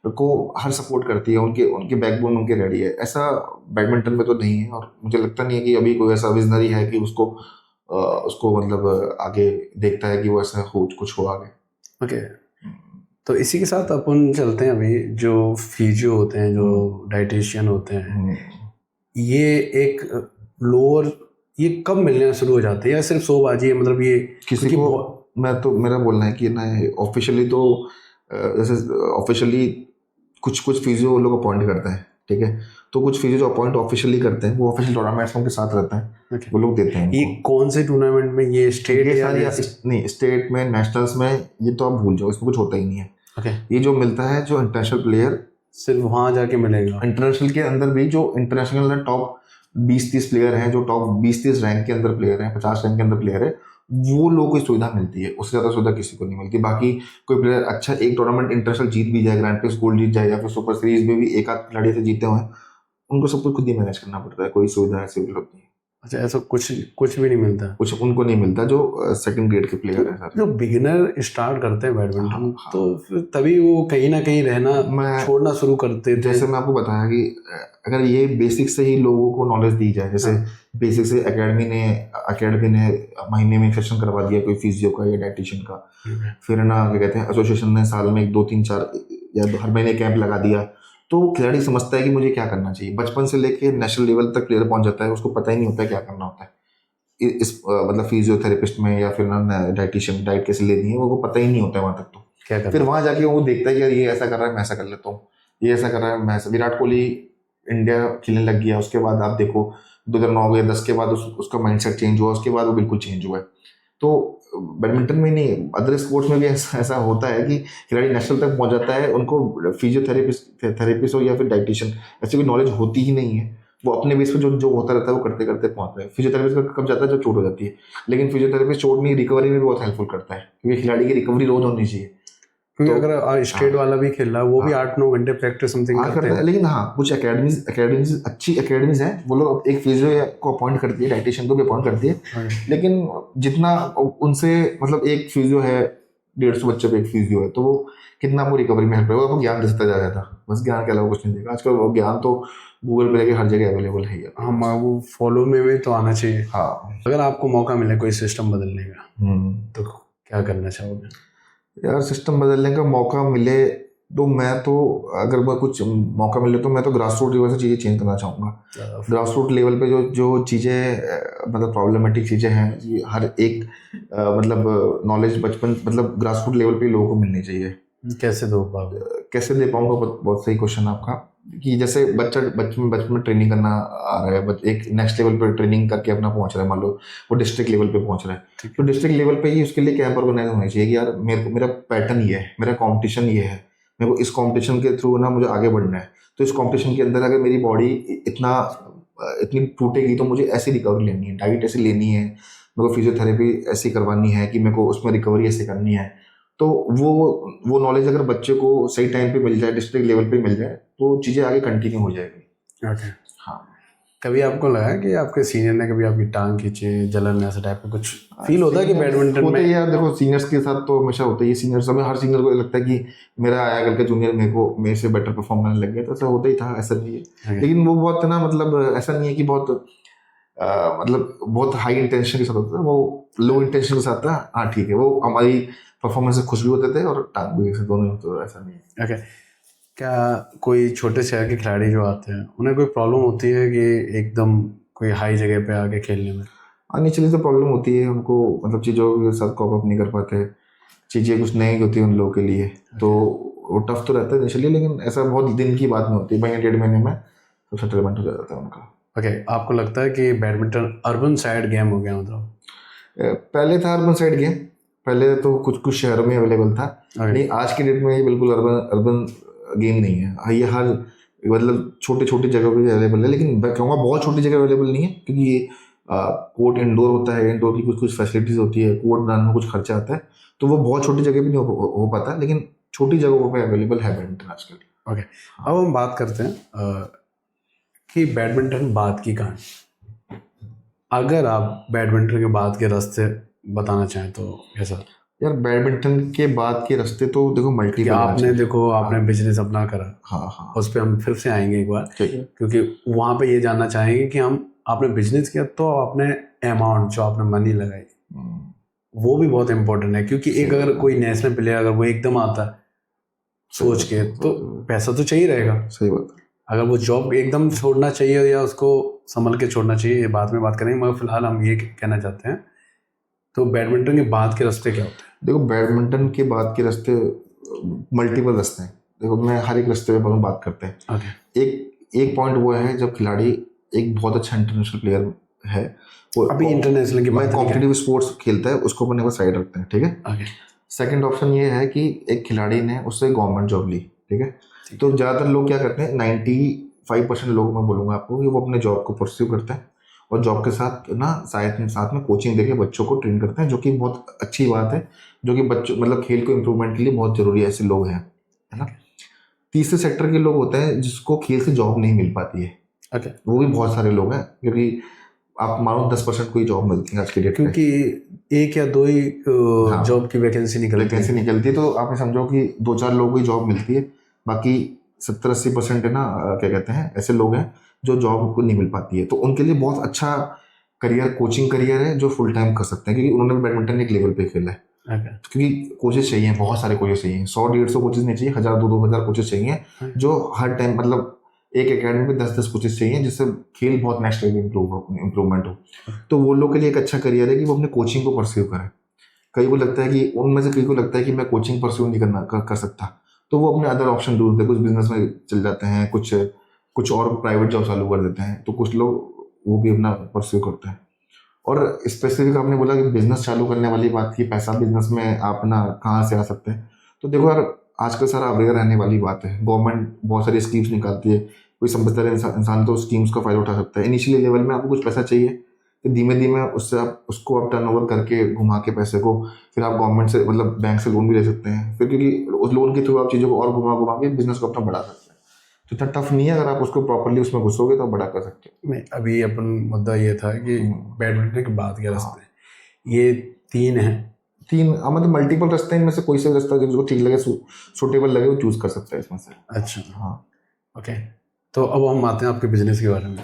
को हर सपोर्ट करती है, उनके बैकबोन उनके रेडी है। ऐसा बैडमिंटन में तो नहीं है, और मुझे लगता नहीं है कि अभी कोई ऐसा विजनरी है कि उसको मतलब आगे देखता है कि वो ऐसा कुछ हो आगे। ओके। तो इसी के साथ अपन चलते हैं अभी जो फिजियो होते हैं, जो डाइटिशियन होते हैं, ये एक लोअर, ये कब मिलना शुरू हो जाते हैं या सिर्फ शोबाजी है? मतलब ये किसी को मेरा बोलना है कि ना, ऑफिशियली तो जैसे ऑफिशियली कुछ फिजियो लोग अपॉइंट करते हैं, ठीक है। तो कुछ फिजियो जो अपॉइंट ऑफिशियली करते हैं, वो ऑफिशियल टूर्नामेंट्स में उनके साथ रहते हैं। Okay. वो लोग देते हैं। ये कौन से टूर्नामेंट में? ये स्टेट या नहीं, स्टेट में, नेशनल्स में, ये तो आप भूल जाओ, इसमें कुछ होता ही नहीं है। Okay. ये जो मिलता है, जो इंटरनेशनल प्लेयर सिर्फ वहां जाके मिलेगा। इंटरनेशनल के अंदर भी जो इंटरनेशनल टॉप 20-30 प्लेयर हैं, जो टॉप 20-30 रैंक के अंदर प्लेयर हैं, 50 रैंक के अंदर प्लेयर है, वो लोगों को सुविधा मिलती है। उससे ज़्यादा सुविधा किसी को नहीं मिलती। बाकी कोई प्लेयर अच्छा एक टूर्नामेंट इंटरनेशनल जीत भी जाए, ग्रैंड प्रिक्स गोल्ड जीत जाए, या फिर सुपर सीरीज में भी एक आध खिलाड़ी से जीते हुए हैं, उनको सब कुछ खुद ही मैनेज करना पड़ता है। कोई सुविधा ऐसी उपलब्ध नहीं है। अच्छा, ऐसा कुछ भी नहीं मिलता? कुछ उनको नहीं मिलता जो सेकंड ग्रेड के प्लेयर है। जो बिगिनर स्टार्ट करते हैं बैडमिंटन, तो फिर तभी वो कहीं ना कहीं छोड़ना शुरू करते थे। जैसे मैं आपको बताया कि अगर ये बेसिक से ही लोगों को नॉलेज दी जाए, जैसे बेसिक से एकेडमी ने महीने में सेशन करवा दिया कोई फिजियो का या डाइटिशियन का, फिर ना क्या कहते हैं एसोसिएशन ने साल में 2-3-4 या हर महीने कैंप लगा दिया, तो खिलाड़ी समझता है कि मुझे क्या करना चाहिए। बचपन से लेके नेशनल लेवल तक प्लेयर पहुंच जाता है, उसको पता ही नहीं होता है क्या करना होता है इस मतलब फिजियोथेरेपिस्ट में, या फिर ना डाइटिशियन डाइट कैसे लेनी है, वो पता ही नहीं होता है वहां तक। तो क्या करना? फिर वहां जाके वो देखता है कि ये ऐसा कर रहा है, मैं ऐसा कर लेता हूँ, ये ऐसा कर रहा है, मैं ऐसा। विराट कोहली इंडिया खेलने लग गया, उसके बाद आप देखो 2009 या 10 के बाद उसका माइंडसेट चेंज हुआ, उसके बाद वो बिल्कुल चेंज हुआ है। तो बैडमिंटन में नहीं, अदर स्पोर्ट्स में भी ऐसा होता है कि खिलाड़ी नेशनल तक पहुंच जाता है, उनको फिजियोथेरेपिस्ट हो या फिर डाइटिशियन ऐसी कोई नॉलेज होती ही नहीं है, वो अपने बेस पे जो जो होता रहता है वो करते करते पहुंचता है। फिजियोथेरेपिस्ट का कब जाता है जब चोट हो जाती है, लेकिन फिजियोथेरेपिस्ट चोट नहीं, रिकवरी में भी बहुत हेल्पफुल करता है, क्योंकि खिलाड़ी की रिकवरी रोज होनी चाहिए। क्योंकि अगर स्टेट वाला भी खेल रहा है वो भी 8-9 घंटे प्रैक्टिस समथिंग करते हैं। लेकिन हाँ, कुछ एकेडमीज अच्छी एकेडमीज हैं, वो लोग एक फिजियो को अपॉइंट करती है, डाइटिशियन को भी अपॉइंट करती है, लेकिन जितना उनसे मतलब एक फिजियो है 150 बच्चे पे एक फिजियो है, तो वो कितना आपको रिकवरी में हेल्प करेगा, आपको ज्ञान दे सकता जाएगा, बस ज्ञान के अलावा कुछ नहीं देगा। आजकल वो ज्ञान तो गूगल पे लेके हर जगह अवेलेबल है। हाँ, वो फॉलो में भी तो आना चाहिए। हाँ, अगर आपको मौका मिले कोई सिस्टम बदलने का तो क्या करना चाहोगे? यार सिस्टम बदलने का मौका मिले तो मैं तो, अगर मैं कुछ मौका मिले तो मैं तो ग्रास रूट लेवल से चीज़ें चेंज करना चाहूँगा। ग्रास रूट लेवल पे जो जो चीज़ें मतलब प्रॉब्लमेटिक चीज़ें हैं, ये हर एक मतलब नॉलेज बचपन मतलब ग्रास रूट लेवल पे लोगों को मिलनी चाहिए। कैसे दो पाओगे? कैसे दे पाऊँगा, बहुत सही क्वेश्चन आपका। कि जैसे बचपन में ट्रेनिंग करना आ रहा है, एक नेक्स्ट लेवल पे ट्रेनिंग करके अपना पहुंच रहा है, मान लो वो डिस्ट्रिक्ट लेवल पे पहुंच रहा है, तो डिस्ट्रिक्ट लेवल पे ही उसके लिए कैंप ऑर्गेनाइज होने चाहिए कि यार मेरा पैटर्न ये है, मेरा कंपटीशन ये है, मेरे को इस कंपटीशन के थ्रू ना मुझे आगे बढ़ना है, तो इस कंपटीशन के अंदर अगर मेरी बॉडी इतनी टूटेगी तो मुझे ऐसी रिकवरी लेनी है, डाइट ऐसी लेनी है, मेरे को फिजियोथेरेपी ऐसी करवानी है कि मेरे को उसमें रिकवरी ऐसे करनी है। तो वो नॉलेज अगर बच्चे को सही टाइम पे मिल जाए, डिस्ट्रिक्ट लेवल पे मिल जाए, तो चीज़ें आगे कंटिन्यू हो जाएगी। ओके। हाँ, कभी आपको लगा कि आपके सीनियर ने कभी आपकी टांग खींची, जलन ऐसा टाइप का कुछ फील होता है कि बैडमिंटन में? यार देखो, सीनियर्स के साथ तो हमेशा होता ही है, सीनियर्स में हर सीनियर को लगता है कि मेरा आया करके जूनियर मेरे से बेटर परफॉर्म करने लग गया, तो ऐसा होता ही था, ऐसा नहीं है। लेकिन वो बहुत ना, मतलब ऐसा नहीं है कि बहुत मतलब बहुत हाई इंटेंशन के साथ होता है, वो लो इंटेंशन के साथ था। हाँ ठीक है, वो हमारी परफॉर्मेंस से खुश भी होते थे और टांग भी से दोनों होते थे, ऐसा नहीं है। ओके। क्या कोई छोटे शहर के खिलाड़ी जो आते हैं उन्हें कोई प्रॉब्लम होती है कि एकदम कोई हाई जगह पे आके खेलने में? इनिशियली तो प्रॉब्लम होती है उनको, मतलब चीज़ों के साथ कॉप अप नहीं कर पाते, चीज़ें कुछ नई होती है उन लोगों के लिए, तो वो टफ तो रहता है इनिशियली, लेकिन ऐसा बहुत दिन की बात नहीं होती, महीने 1.5 महीने में सब सेटलमेंट हो जाता है उनका। ओके। आपको लगता है कि बैडमिंटन अर्बन साइड गेम हो गया? मतलब पहले था अर्बन साइड गेम, पहले तो कुछ शहरों में अवेलेबल था, नहीं आज के डेट में ये बिल्कुल अर्बन गेम नहीं है। ये हर मतलब छोटी छोटी जगहों पे अवेलेबल है, लेकिन मैं कहूँगा बहुत छोटी जगह अवेलेबल नहीं है, क्योंकि ये कोर्ट इंडोर होता है, इंडोर की कुछ फैसिलिटीज़ होती है, कोर्ट बनाने में कुछ खर्चा आता है, तो वो बहुत छोटी जगह भी नहीं हो पाता, लेकिन छोटी जगहों पे अवेलेबल है बैडमिंटन आजकल। ओके। अब हम बात करते हैं कि बैडमिंटन बाद की कहानी। अगर आप बैडमिंटन के बाद के रास्ते बताना चाहें तो कैसा? यार बैडमिंटन के बाद के रास्ते तो देखो मल्टीपल, आपने बिजनेस अपना करा। हाँ, उस पर हम फिर से आएंगे एक बार, ठीक है। क्योंकि वहाँ पे ये जानना चाहेंगे कि आपने बिजनेस किया तो आपने अमाउंट जो आपने मनी लगाई वो भी बहुत इंपॉर्टेंट है, क्योंकि एक अगर कोई नेशनल प्लेयर अगर वो एकदम आता है सोच के तो पैसा तो चाहिए रहेगा। सही बात। अगर वो जॉब एकदम छोड़ना चाहिए या उसको संभल के छोड़ना चाहिए, ये बाद में बात करेंगे, मगर फिलहाल हम ये कहना चाहते हैं, तो बैडमिंटन के बाद के रास्ते क्या होते हैं? देखो बैडमिंटन के बाद के रास्ते मल्टीपल रास्ते हैं। देखो मैं हर एक रास्ते पे बात करते हैं। एक पॉइंट वो है जब खिलाड़ी एक बहुत अच्छा इंटरनेशनल प्लेयर है, वो अभी इंटरनेशनल की बात कॉम्पिटिटिव स्पोर्ट्स खेलता है, उसको अपने पास साइड रखते हैं, ठीक है। सेकंड ऑप्शन ये है कि एक खिलाड़ी ने उससे गवर्नमेंट जॉब ली, ठीक है। तो ज़्यादातर लोग क्या करते हैं, 95% लोग मैं बोलूँगा आपको कि वो अपने जॉब को परस्यू करते हैं और जॉब के साथ ना साथ में कोचिंग देके बच्चों को ट्रेन करते हैं, जो कि बहुत अच्छी बात है, जो कि बच्चों मतलब खेल को इम्प्रूवमेंट के लिए बहुत जरूरी है। ऐसे लोग हैं, है ना। तीसरे सेक्टर के लोग होते हैं जिसको खेल से जॉब नहीं मिल पाती है, वो भी बहुत सारे लोग हैं, क्योंकि आप मानो 10% कोई जॉब मिलती है आज के डेट में, क्योंकि 1 या 2 ही जॉब की वैकेंसी निकलती है, तो आप समझो कि 2-4 लोगों की जॉब मिलती है, बाकी 70-80% है ना, क्या कहते हैं, ऐसे लोग हैं जो जॉब को नहीं मिल पाती है। तो उनके लिए बहुत अच्छा करियर कोचिंग करियर है जो फुल टाइम कर सकते हैं, क्योंकि उन्होंने बैडमिंटन एक लेवल पे खेला है। क्योंकि कोचेस चाहिए, बहुत सारे कोचेस चाहिए, 100-150 कोचेस नहीं चाहिए, 1000-2000 कोचेस चाहिए, जो हर टाइम मतलब एक एकेडमी में 10-10 कोचेस चाहिए, जिससे खेल बहुत नेक्स्ट लेवल इम्प्रूवमेंट हो। तो वो लोग के लिए एक अच्छा करियर है कि वो अपने कोचिंग को परस्यू करें। कई को लगता है कि उनमें से कई को लगता है कि मैं कोचिंग परस्यू नहीं कर सकता, तो वो अपने अदर ऑप्शन ढूंढते हैं, कुछ बिजनेस में चल जाते हैं, कुछ और प्राइवेट जॉब चालू कर देते हैं, तो कुछ लोग वो भी अपना परस्यू करते हैं। और स्पेसिफिक आपने बोला कि बिजनेस चालू करने वाली बात की, पैसा बिजनेस में आप ना कहाँ से आ सकते हैं, तो देखो यार आजकल सारा अवेयर रहने वाली बात है। गवर्नमेंट बहुत सारी स्कीम्स निकालती है, कोई समझदार इंसान तो स्कीम्स का फायदा उठा सकता है। इनिशियली लेवल में आपको कुछ पैसा चाहिए, तो धीमे धीमे उससे आप उसको आप टर्नओवर करके घुमा के पैसे को फिर आप गवर्नमेंट से मतलब बैंक से लोन भी ले सकते हैं, फिर क्योंकि उस लोन के थ्रू आप चीज़ों को और घुमा घुमा के बिजनेस को अपना बढ़ा सकते हैं। तो इतना टफ नहीं है, अगर आप उसको प्रॉपरली उसमें घुसोगे तो आप बड़ा कर सकते हो। नहीं, अभी अपन मुद्दा ये था कि बैडमिंटन की बात क्या रास्ते हैं, ये 3 हैं। मतलब मल्टीपल रास्ते हैं, इनमें से कोई सा रास्ता जिसको ठीक लगे, सूटेबल लगे, वो चूज कर सकता है इसमें से। अच्छा, हाँ ओके। तो अब हम आते हैं आपके बिजनेस के बारे में।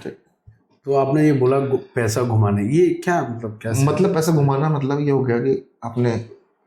तो आपने ये बोला पैसा घुमाने, ये क्या मतलब कैसे? मतलब पैसा घुमाना मतलब ये हो गया कि आपने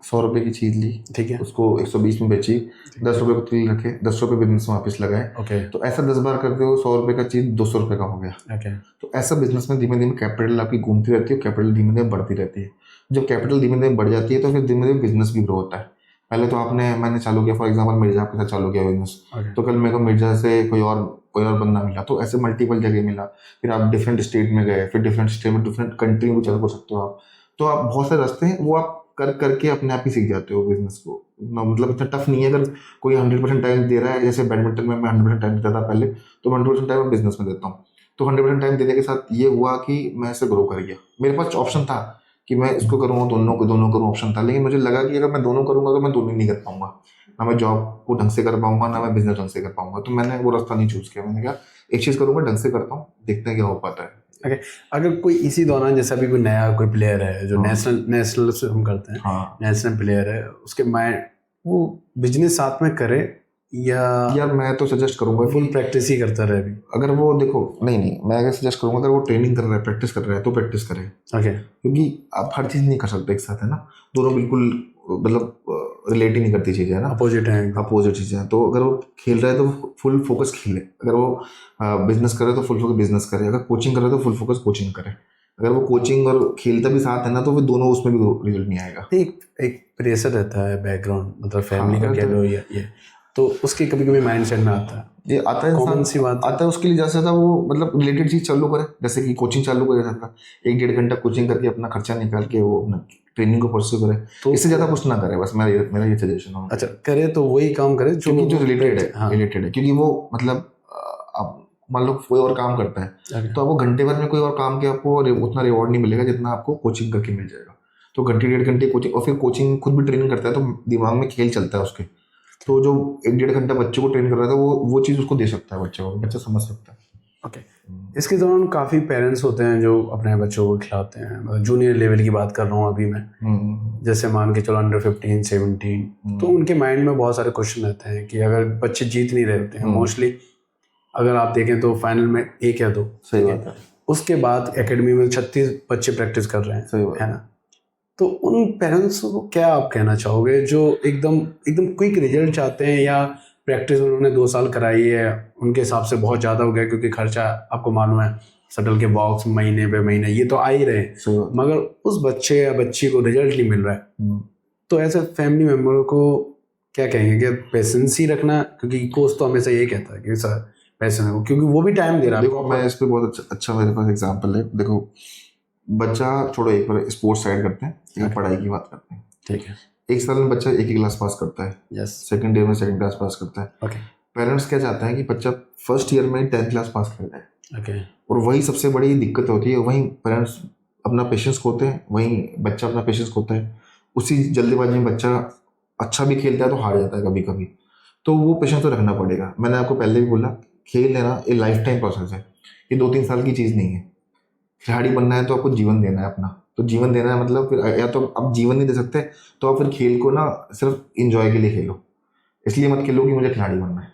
100 रुपए की चीज ली, ठीक है, उसको 120 में बेची, 10 रुपए को तिल रखे, 10 रुपए बिजनेस में वापस लगाए। ओके तो ऐसा 10 बार करते हो, 100 रुपए का चीज 200 रुपए का हो गया। ओके। तो ऐसा बिजनेस में धीमे धीमे कैपिटल आपकी घूमती रहती है, कैपिटल धीमे धीमे बढ़ती रहती है। जब कैपिटल धीमे धीमे बढ़ जाती है तो फिर धीमे धीमे बिजनेस भी ग्रो होता है। पहले तो मैंने चालू किया, फॉर एग्जाम्पल मिर्जा के साथ चालू किया बिजनेस, तो कल मेरे को मिर्जा से कोई और बंदा मिला, तो ऐसे मल्टीपल जगह मिला, फिर आप डिफरेंट स्टेट में गए, फिर डिफरेंट स्टेट में डिफरेंट कंट्री में चालू कर सकते हो आप। तो आप बहुत सारे रास्ते हैं, वो आप करके अपने आप ही सीख जाते हो बिजनेस को। मतलब इतना टफ नहीं है। अगर कोई 100% टाइम दे रहा है, जैसे बैडमिंटन में मैं 100% टाइम देता था पहले, तो 100% टाइम मैं बिजनेस में देता हूँ। तो 100% टाइम देने के साथ ये हुआ कि मैं इसे ग्रो कर गया। मेरे पास ऑप्शन था कि मैं इसको करूँगा, दोनों करूँ, ऑप्शन था, लेकिन मुझे लगा कि अगर मैं दोनों करूँगा तो मैं दोनों नहीं कर पाऊंगा, ना मैं जॉब को ढंग से कर पाऊंगा, ना मैं बिजनेस ढंग से कर पाऊंगा। तो मैंने वो रास्ता नहीं चूज किया। मैंने कहा एक चीज़ करूँगा, ढंग से करता हूँ, देखते हैं क्या हो पाता है। ओके। अगर कोई इसी दौरान, जैसा भी कोई नया कोई प्लेयर है जो नेशनल से हम करते हैं, हाँ नेशनल प्लेयर है, उसके माइंड वो बिजनेस साथ में करे या यार मैं तो सजेस्ट करूंगा फुल प्रैक्टिस ही करता रहे अभी? अगर वो देखो नहीं मैं अगर सजेस्ट करूंगा, अगर वो ट्रेनिंग कर रहा है, प्रैक्टिस कर रहा है, तो प्रैक्टिस करे। ओके। क्योंकि आप हर चीज़ नहीं कर सकते एक साथ, है ना। दोनों बिल्कुल मतलब रिलेट ही नहीं करती चीज़ें, है ना, अपोजिट है, अपोजिट चीज़ें हैं। तो अगर वो खेल रहा है तो फुल फोकस खेले, अगर वो बिजनेस करे तो फुल फोकस बिजनेस करे, अगर कोचिंग करे तो फुल फोकस कोचिंग करे। अगर वो कोचिंग और खेलता भी साथ है ना, तो फिर दोनों उसमें भी रिजल्ट नहीं आएगा। एक प्रेशर रहता है बैकग्राउंड, मतलब फैमिली का कह लो ये तो उसके कभी कभी माइंड सेट में आता है, ये आता है, कॉमन सी बात आता है उसके लिए। जैसे था वो मतलब रिलेटेड चीज चालू करे, जैसे कि कोचिंग चालू करे, सकता 1-1.5 घंटा कोचिंग करके अपना खर्चा निकाल के वो अपना ट्रेनिंग को परस्यू करे। तो इससे ज्यादा कुछ ना करे, बस मेरा ये सजेशन है। अच्छा, करे तो वही काम करे जो रिलेटेड है। हाँ, रिलेटेड है, क्योंकि वो मतलब आप मान लो कोई और काम करता है, तो आपको घंटे भर में कोई और काम के आपको उतना रिवॉर्ड नहीं मिलेगा जितना आपको कोचिंग करके मिल जाएगा। तो घंटे 1.5 घंटे कोचिंग, और फिर कोचिंग खुद भी ट्रेनिंग करता है, तो दिमाग में खेल चलता है उसके। तो जो 1-1.5 घंटा बच्चे को ट्रेन कर रहा था, वो चीज़ उसको दे सकता है बच्चे को, बच्चा समझ सकता है। ओके। इसके दौरान काफ़ी पेरेंट्स होते हैं जो अपने बच्चों को खिलाते हैं, मतलब जूनियर लेवल की बात कर रहा हूँ अभी मैं, जैसे मान के चलो अंडर 15, 17, तो उनके माइंड में बहुत सारे क्वेश्चन रहते हैं कि अगर बच्चे जीत नहीं रहे होते हैं मोस्टली, अगर आप देखें तो फाइनल में 1 या 2, सही बात है, उसके बाद एकेडमी में 36 बच्चे प्रैक्टिस कर रहे हैं, सही बात है ना। तो उन पेरेंट्स को क्या आप कहना चाहोगे जो एकदम क्विक रिजल्ट चाहते हैं, या प्रैक्टिस उन्होंने 2 साल कराई है, उनके हिसाब से बहुत ज़्यादा हो गया क्योंकि खर्चा आपको मालूम है, शटल के बॉक्स महीने पे महीने ये तो आ ही रहे हैं, मगर उस बच्चे या बच्ची को रिजल्ट नहीं मिल रहा है, तो ऐसे फैमिली मेम्बरों को क्या कहेंगे कि पेशेंस ही रखना, क्योंकि कोच तो हमेशा ये कहता है कि सर पैसे में, क्योंकि वो भी टाइम दे रहा है। देखो मैं इस पर बहुत अच्छा मेरे पास एग्जाम्पल है। देखो बच्चा छोड़ो, एक बार स्पोर्ट्स साइड करते हैं, एक पढ़ाई की बात करते हैं, ठीक है। 1 साल में बच्चा 1 ही क्लास पास करता है, यस, सेकंड ईयर में 2nd क्लास पास करता है, ओके। पेरेंट्स क्या चाहते हैं कि बच्चा फर्स्ट ईयर में 10th क्लास पास कर जाए, ओके। और वही सबसे बड़ी दिक्कत होती है, वहीं पेरेंट्स अपना पेशेंस खोते हैं, वहीं बच्चा अपना पेशेंस खोता है। उसी जल्दीबाजी में बच्चा अच्छा भी खेलता है तो हार जाता है कभी कभी। तो वो पेशेंस तो रखना पड़ेगा। मैंने आपको पहले भी बोला, खेल लेना ये लाइफ टाइम प्रोसेस है, ये 2-3 साल की चीज़ नहीं है। खिलाड़ी बनना है तो आपको जीवन देना है अपना, तो जीवन देना है मतलब फिर या तो आप जीवन नहीं दे सकते, तो आप फिर खेल को ना सिर्फ इंजॉय के लिए खेलो। इसलिए मत खेलो कि मुझे खिलाड़ी बनना है।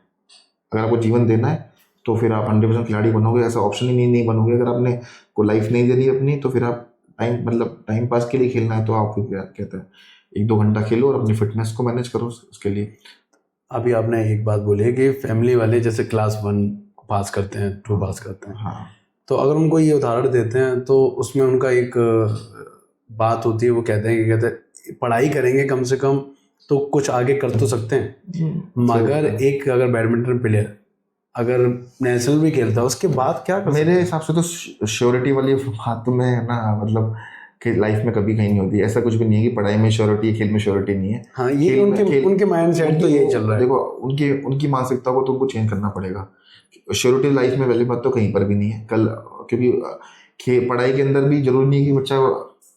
अगर आपको जीवन देना है तो फिर आप 100% खिलाड़ी बनोगे, ऐसा ऑप्शन ही नहीं बनोगे। अगर आपने को लाइफ नहीं देनी अपनी, तो फिर आप टाइम पास के लिए खेलना है, तो आप फिर क्या कहते हैं 1-2 घंटा खेलो और अपनी फिटनेस को मैनेज करो उसके लिए। अभी आपने एक बात बोली है कि फैमिली वाले जैसे क्लास 1 पास करते हैं, 2 पास करते हैं, हाँ, तो अगर उनको ये उदाहरण देते हैं तो उसमें उनका एक बात होती है, वो कहते हैं पढ़ाई करेंगे कम से कम तो कुछ आगे कर तो सकते हैं, मगर एक अगर बैडमिंटन प्लेयर अगर नेशनल भी खेलता है उसके बाद क्या कर मेरे हिसाब से तो श्योरिटी वाली बात में है ना, मतलब कि लाइफ में कभी कहीं नहीं होती, ऐसा कुछ भी नहीं है कि पढ़ाई में श्योरिटी है खेल में श्योरिटी नहीं है। हाँ, ये खेल में- खेल- उनके माइंड सेट तो यही चल रहा है। देखो उनकी उनकी मानसिकता को तुमको चेंज करना पड़ेगा। श्योरिटी लाइफ में पहली बात तो कहीं पर भी नहीं है कल, क्योंकि पढ़ाई के अंदर भी जरूरी नहीं है कि बच्चा,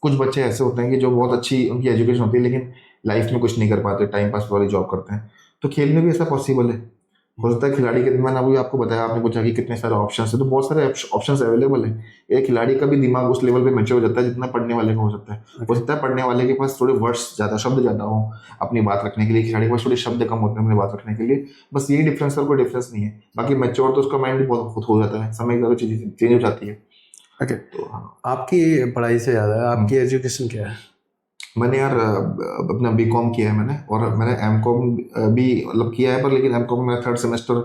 कुछ बच्चे ऐसे होते हैं कि जो बहुत अच्छी उनकी एजुकेशन होती है लेकिन लाइफ में कुछ नहीं कर पाते, टाइम पास वाली जॉब करते हैं। तो खेल में भी ऐसा पॉसिबल है, हो सकता है खिलाड़ी के, मैंने अभी आपको बताया, आपने पूछा कि कितने सारे ऑप्शन है, तो बहुत सारे ऑप्शन अवेलेबल है। एक खिलाड़ी का भी दिमाग उस लेवल पे मैच्योर हो जाता है जितना पढ़ने वाले का हो सकता है। हो सकता है पढ़ने वाले के पास थोड़े वर्ड्स ज़्यादा, शब्द ज़्यादा हो अपनी बात रखने के लिए, खिलाड़ी के पास थोड़े शब्द कम होते हैं अपनी बात रखने के लिए, बस यही डिफरेंस है, कोई डिफरेंस नहीं है। बाकी मैच्योर तो उसका माइंड भी बहुत खुद हो जाता है, समय की सारी चीज़ें चेंज हो जाती है। ओके, तो हाँ, आपकी पढ़ाई से याद है, आपकी एजुकेशन क्या है? मैंने यार अपना बीकॉम किया है मैंने, और मैंने एमकॉम भी मतलब किया है, पर लेकिन एमकॉम में 3rd सेमेस्टर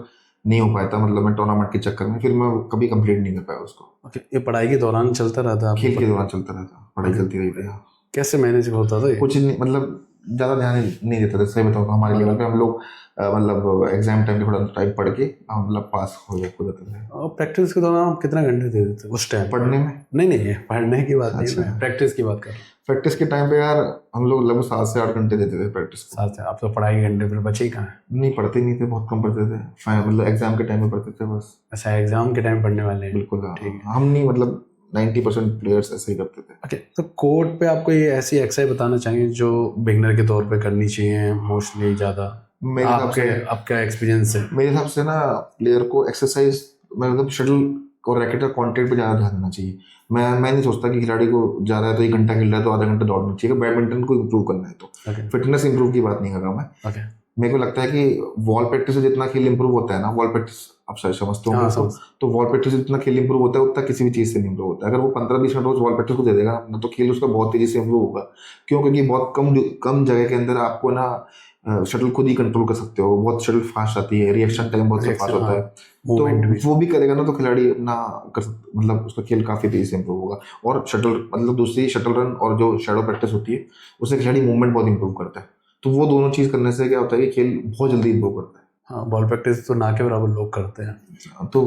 नहीं हो पाया था, मतलब मैं टूर्नामेंट के चक्कर में, फिर मैं कभी कंप्लीट नहीं कर पाया उसको। ओके, ये पढ़ाई के दौरान चलता रहता है? खेल के दौरान चलता रहता, पढ़ाई चलती रही थी। हाँ। कैसे मैनेज होता था ये? कुछ नहीं, मतलब ज़्यादा ध्यान नहीं देते थे, सही बताऊँ तो हमारे लेवल पे हम लोग मतलब एग्जाम टाइम पे थोड़ा टाइम पढ़ के हम मतलब पास हो जाते थे। और प्रैक्टिस के दौरान आप कितना घंटे देते थे उस टाइम? पढ़ने में? नहीं, पढ़ने की बात नहीं, अच्छा। मैं प्रैक्टिस की बात कर रहा हूँ। प्रैक्टिस के टाइम पे यार हम लोग लगभग 7 से 8 घंटे देते थे प्रैक्टिस को। साथ आप तो पढ़ाई के घंटे फिर बचे ही कहाँ हैं? नहीं, पढ़ते नहीं थे, बहुत कम पढ़ते थे, मतलब एग्जाम के टाइम में पढ़ते थे बस। अच्छा, एग्जाम के टाइम पढ़ने वाले हैं? बिल्कुल, ठीक है। हम नहीं, मतलब 90% प्लेयर्स ऐसे ही करते थे। ओके, तो कोर्ट पे आपको ये ऐसी एक्सरसाइज बताना चाहिए जो बिगनर के तौर पे करनी चाहिए मोस्टली ज़्यादा? मेरे हिसाब से, आपका एक्सपीरियंस है? मेरे हिसाब से ना प्लेयर को एक्सरसाइज, मतलब शटल और रैकेट और कॉन्टैक्ट पे ज़्यादा ध्यान देना चाहिए। मैं नहीं सोचता कि खिलाड़ी को जा रहा है तो 1 घंटा खेल रहा है तो आधा घंटा दौड़ना चाहिए। बैडमिंटन को इम्प्रूव करना है तो ओके फिटनेस इंप्रूव की बात नहीं कर रहा मैं। ओके, मेरे को लगता है कि वॉल प्रैक्टिस से जितना खेल इंप्रूव होता है ना, वॉल प्रैक्टिस आप शायद समझते हाँ, होंगे, तो वॉल प्रैक्टिस से जितना खेल इंप्रूव होता है उतना किसी भी चीज़ से नहीं इंप्रूव होता है। अगर वो 15-20 मिनट रोज वॉल प्रैक्टिस को दे देगा ना, तो खेल उसका बहुत तेजी से इंप्रूव होगा। क्यों? क्योंकि बहुत कम जगह के अंदर आपको ना शटल खुद ही कंट्रोल कर सकते हो, बहुत शटल फास्ट आती है, रिएक्शन टाइम बहुत फास्ट होता है, तो वो भी करेगा ना तो खिलाड़ी अपना मतलब उसका खेल काफ़ी तेजी से इंप्रूव होगा। और शटल मतलब दूसरी शटल रन और जो शैडो प्रैक्टिस होती है उससे खिलाड़ी मूवमेंट बहुत इंप्रूव करता है। तो वो दोनों चीज़ करने से क्या होता है कि खेल बहुत जल्दी इंप्रूव करता है। हाँ, बॉल प्रैक्टिस तो ना के बराबर लोग करते हैं, तो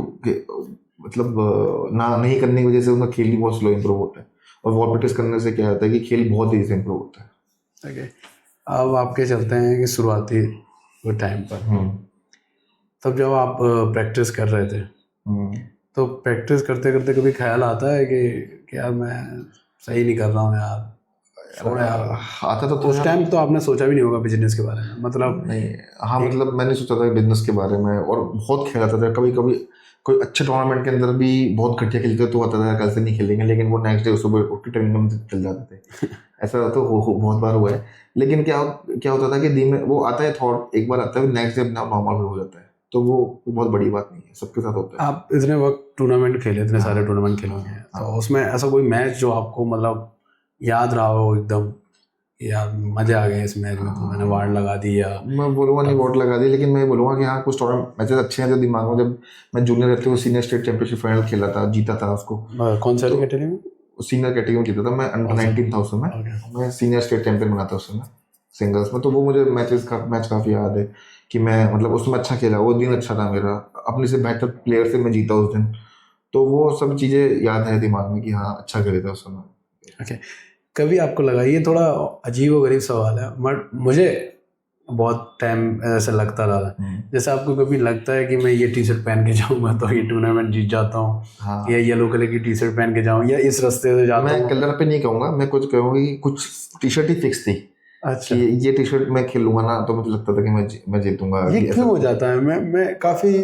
मतलब ना नहीं करने की वजह से उनका खेल भी बहुत स्लो इंप्रूव होता है, और वॉल प्रैक्टिस करने से क्या होता है कि खेल बहुत तेजी से इंप्रूव होता है। ओके, अब आपके चलते हैं कि शुरुआती टाइम पर, तब जब आप प्रैक्टिस कर रहे थे तो प्रैक्टिस करते करते कभी ख्याल आता है कि यार मैं सही नहीं कर रहा हूँ यार, थोड़ा यार? आता तो उस टाइम तो आपने सोचा भी नहीं होगा बिजनेस के बारे में, मतलब? नहीं, हाँ, मतलब मैंने सोचा था बिजनेस के बारे में, और बहुत खेला था। कभी कभी कोई अच्छे टूर्नामेंट के अंदर भी बहुत घटिया खेलते तो आता था कल से नहीं खेलेंगे, लेकिन वो नेक्स्ट डे सुबह उठ के ट्रेनिंग में चल जाते थे। ऐसा तो बहुत बार हुआ है। लेकिन क्या होता था कि दिन में वो आता है थॉट, एक बार आता है, नेक्स्ट डे अपना नॉर्मल हो जाता है, तो वो बहुत बड़ी बात नहीं है, सबके साथ होता है। आप इतने वक्त टूर्नामेंट खेले, इतने सारे टूर्नामेंट खेले होंगे, तो उसमें ऐसा कोई मैच जो आपको मतलब याद रहा हो एकदम, यार मजे आ गए इस मैच में, तो मैंने वार्ड लगा दी? या मैं बोलूँगा नहीं वार्ड लगा दी, लेकिन मैं बोलूँगा कि हाँ कुछ टूर्नामेंट मैचेस अच्छे हैं जो दिमाग में, जब मैं जूनियर रहते हुए सीनियर स्टेट चैंपियनशिप फाइनल खेला था, जीता था उसको। कौन सा कैटेगरी में? सीनियर कैटेगरी में जीता था मैं, अंडर 19 था उसमें, मैं सीनियर स्टेट चैंपियन बना था उसमें सिंगल्स में। तो वो मुझे मैच काफ़ी याद है कि मैं मतलब उसमें अच्छा खेला, वो दिन अच्छा था मेरा, अपने से बेहतर प्लेयर से मैं जीता उस दिन। तो वो सब चीज़ें याद है दिमाग में कि हाँ अच्छा खेले था उस समय। ओके, कभी आपको लगा, ये थोड़ा अजीब और गरीब सवाल है बट मुझे बहुत टाइम ऐसा लगता रहा, जैसे आपको कभी लगता है कि मैं ये टी शर्ट पहन के जाऊंगा तो ये टूर्नामेंट जीत जाता हूँ, हाँ, या येलो कलर की टी शर्ट पहन के जाऊँ, या इस रास्ते से जाता हूँ? मैं कलर पे नहीं कहूँगा, मैं कुछ कहूँगा कि कुछ टी शर्ट ही फिक्स थी। अच्छा, कि ये टी शर्ट मैं खेलूंगा ना तो मुझे लगता था कि मैं जीतूंगा। ये क्यों हो जाता है? मैं काफी,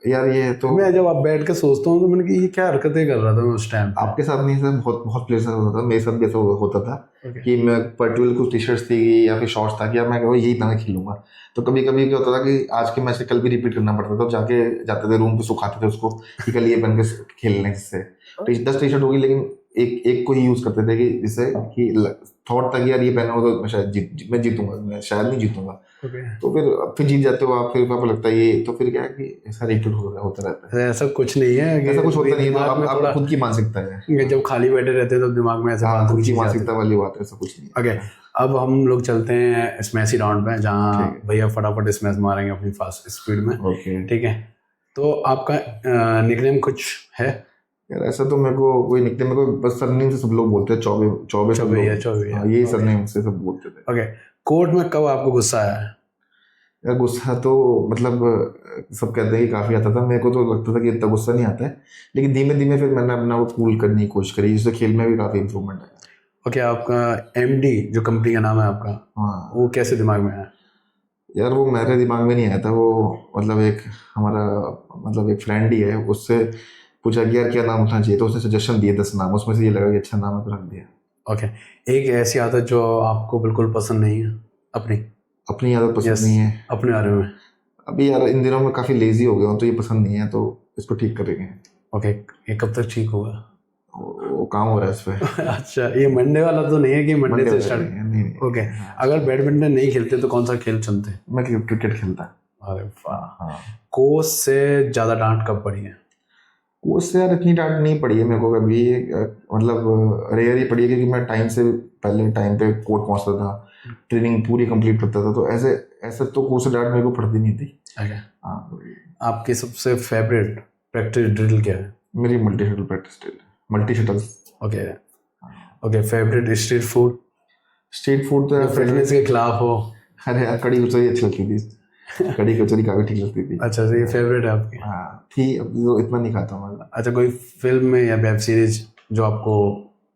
यार ये तो मैं जब आप बैठ के सोचता हूँ तो मैंने कि ये क्या हरकतें कर रहा था मैं उस टाइम पे। आपके साथ नहीं सर, बहुत प्लेयर होता था, मेरे साथ भी ऐसा होता था कि मैं पर्टिकुलर कुछ टी शर्ट्स थी या फिर शॉर्ट्स था कि यार मैं यही इतना खेलूंगा। तो कभी कभी क्या होता था कि आज के मैच से कल भी रिपीट करना पड़ता था, जाते थे रूम पे सुखाते थे उसको कि कल ये पहन के खेलने से। 10 टी शर्ट होगी लेकिन एक को ही यूज करते थे कि जिससे कि थॉट था कि यार ये पहना हो तो मैं शायद मैं जीतूंगा, मैं शायद नहीं जीतूंगा। तो फिर जीत जाते हो आप, फिर आपको लगता है ये, तो फिर क्या है कि ऐसा रिपीट होता रहता है। ऐसा कुछ नहीं है, ऐसा कुछ होता नहीं है, दिमाग में आप खुद की मानसिकता है, जब खाली बैठे रहते हैं तो दिमाग में ऐसा खुद की मानसिकता वाली बात है, ऐसा कुछ नहीं। ओके, अब हम लोग चलते हैं स्मैशी राउंड पे, जहाँ भैया फटाफट स्मैश मारेंगे अपनी फास्ट स्पीड में। ओके, ठीक है, तो आपका निकनेम कुछ है? यार ऐसा तो मेरे को कोई निकनेम, मेरे को बस सरनेम से सब लोग बोलते हैं, चौबे चौबे सब चौबे लोग। या चौबे या, हाँ, यही ओके सरनेम से सब बोलते थे। ओके। कोर्ट में कब आपको गुस्सा आया है? यार गुस्सा तो मतलब सब कहते हैं कि काफ़ी आता था, मेरे को तो लगता था कि इतना गुस्सा नहीं आता है, लेकिन धीमे धीमे फिर मैंने अपना वो कूल करने की कोशिश करी, जिससे खेल में भी काफ़ी इंप्रूवमेंट आया। ओके, आपका एमडी जो कंपनी का नाम है आपका, हाँ वो कैसे दिमाग में आया? यार, वो मेरे दिमाग में नहीं आया था, वो मतलब एक हमारा मतलब एक फ्रेंड ही है, उससे पूछा कि यार क्या नाम उठना चाहिए, तो उसने सजेशन दिए 10 नाम, उसमें से ये लगा कि अच्छा नाम है तो रख दिया। ओके, एक ऐसी आदत जो आपको बिल्कुल पसंद नहीं है अपनी? अपनी आदत पसंद यस, नहीं है अपने बारे में। अभी यार, इन दिनों में काफ़ी लेजी हो गया हूँ, तो ये पसंद नहीं है, तो इसको ठीक करेंगे। ओके, ये कब तक ठीक होगा? वो काम हो रहा है इस पे। अच्छा, ये मंडे वाला तो नहीं है कि मंडे मंडे से वाला स्टार्ट? नहीं है, नहीं। ओके, अगर बैडमिंटन नहीं खेलते तो कौन सा खेल चुनते? मैं क्रिकेट खेलता। अरे वाह। हाँ, कोच से ज़्यादा डांट कब पड़ी है? कोच से यार इतनी डांट नहीं पड़ी है मेरे को कभी, मतलब रेयर ही पड़ी है, क्योंकि मैं टाइम से पहले टाइम पे कोर्ट पहुंचता था, ट्रेनिंग पूरी कंप्लीट करता था, तो ऐसे ऐसे तो कोच से डांट मेरे को पड़ती नहीं थी। ओके, हाँ, आपकी सबसे फेवरेट प्रैक्टिस ड्रिल क्या है? मेरी multi shuttle practice drill, multi shuttle. Okay okay, favourite street food street food तो जो यार फिटनेस के खिलाफ हो? अरे यार, कड़ी कचौरी अच्छी लगती थी, कड़ी कचौरी काफ़ी ठीक लगती थी। अच्छा, तो ये फेवरेट है आपकी? हाँ थी, अब तो इतना नहीं खाता मैं। अच्छा, कोई फिल्म में या वेब सीरीज जो आपको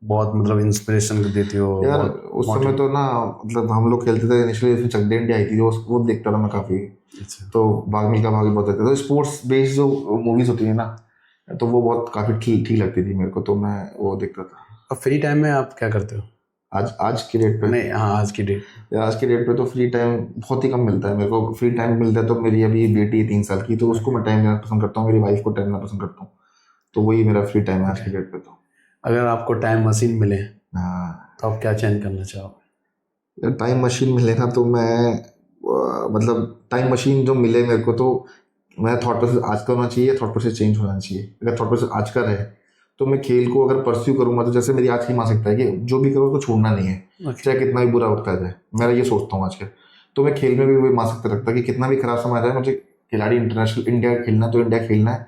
बहुत मतलब इंस्पिरेशन देती हो? यार बहुत उस समय तो ना, मतलब हम लोग खेलते थे इनिशियली, उसमें चक दे इंडिया आई थी, वो देखता था मैं काफ़ी। अच्छा, तो भाग मिल्खा भाग भी बहुत देखता था, तो स्पोर्ट्स बेस्ड जो मूवीज होती है ना, तो वो बहुत काफ़ी ठीक ठीक लगती थी मेरे को, तो मैं वो देखता था। अब फ्री टाइम में आप क्या करते हो? आज की डेट पे, नहीं, हाँ, आज की डेट। यार आज की डेट पे तो फ्री टाइम बहुत ही कम मिलता है मेरे को। फ्री टाइम मिलता है तो मेरी अभी बेटी है 3 साल की, तो उसको मैं टाइम देना पसंद करता हूँ, मेरी वाइफ को टाइम देना पसंद करता हूँ, तो वही मेरा फ्री टाइम है आज की डेट पे। तो अगर आपको टाइम मशीन मिले हाँ तो आप क्या चेंज करना चाहोगे? यार, टाइम मशीन मिले ना तो मैं मतलब टाइम मशीन जो मिले मेरे को, तो मैं थॉट प्रोसेस आज का होना चाहिए, थॉट प्रोसेस चेंज होना चाहिए। अगर थॉट प्रोसेस आज का रहे तो मैं खेल को अगर परस्यू करूंगा, तो जैसे मेरी आज की मानसिकता है कि जो भी करो तो छोड़ना नहीं है, चाहे कितना भी बुरा वक्त आ जाए, मैं ये सोचता हूँ आजकल। तो मैं खेल में भी वही मानसिकता रखता कि कितना भी खराब समय आ जाए, मुझे खिलाड़ी इंटरनेशनल इंडिया खेलना तो इंडिया खेलना है,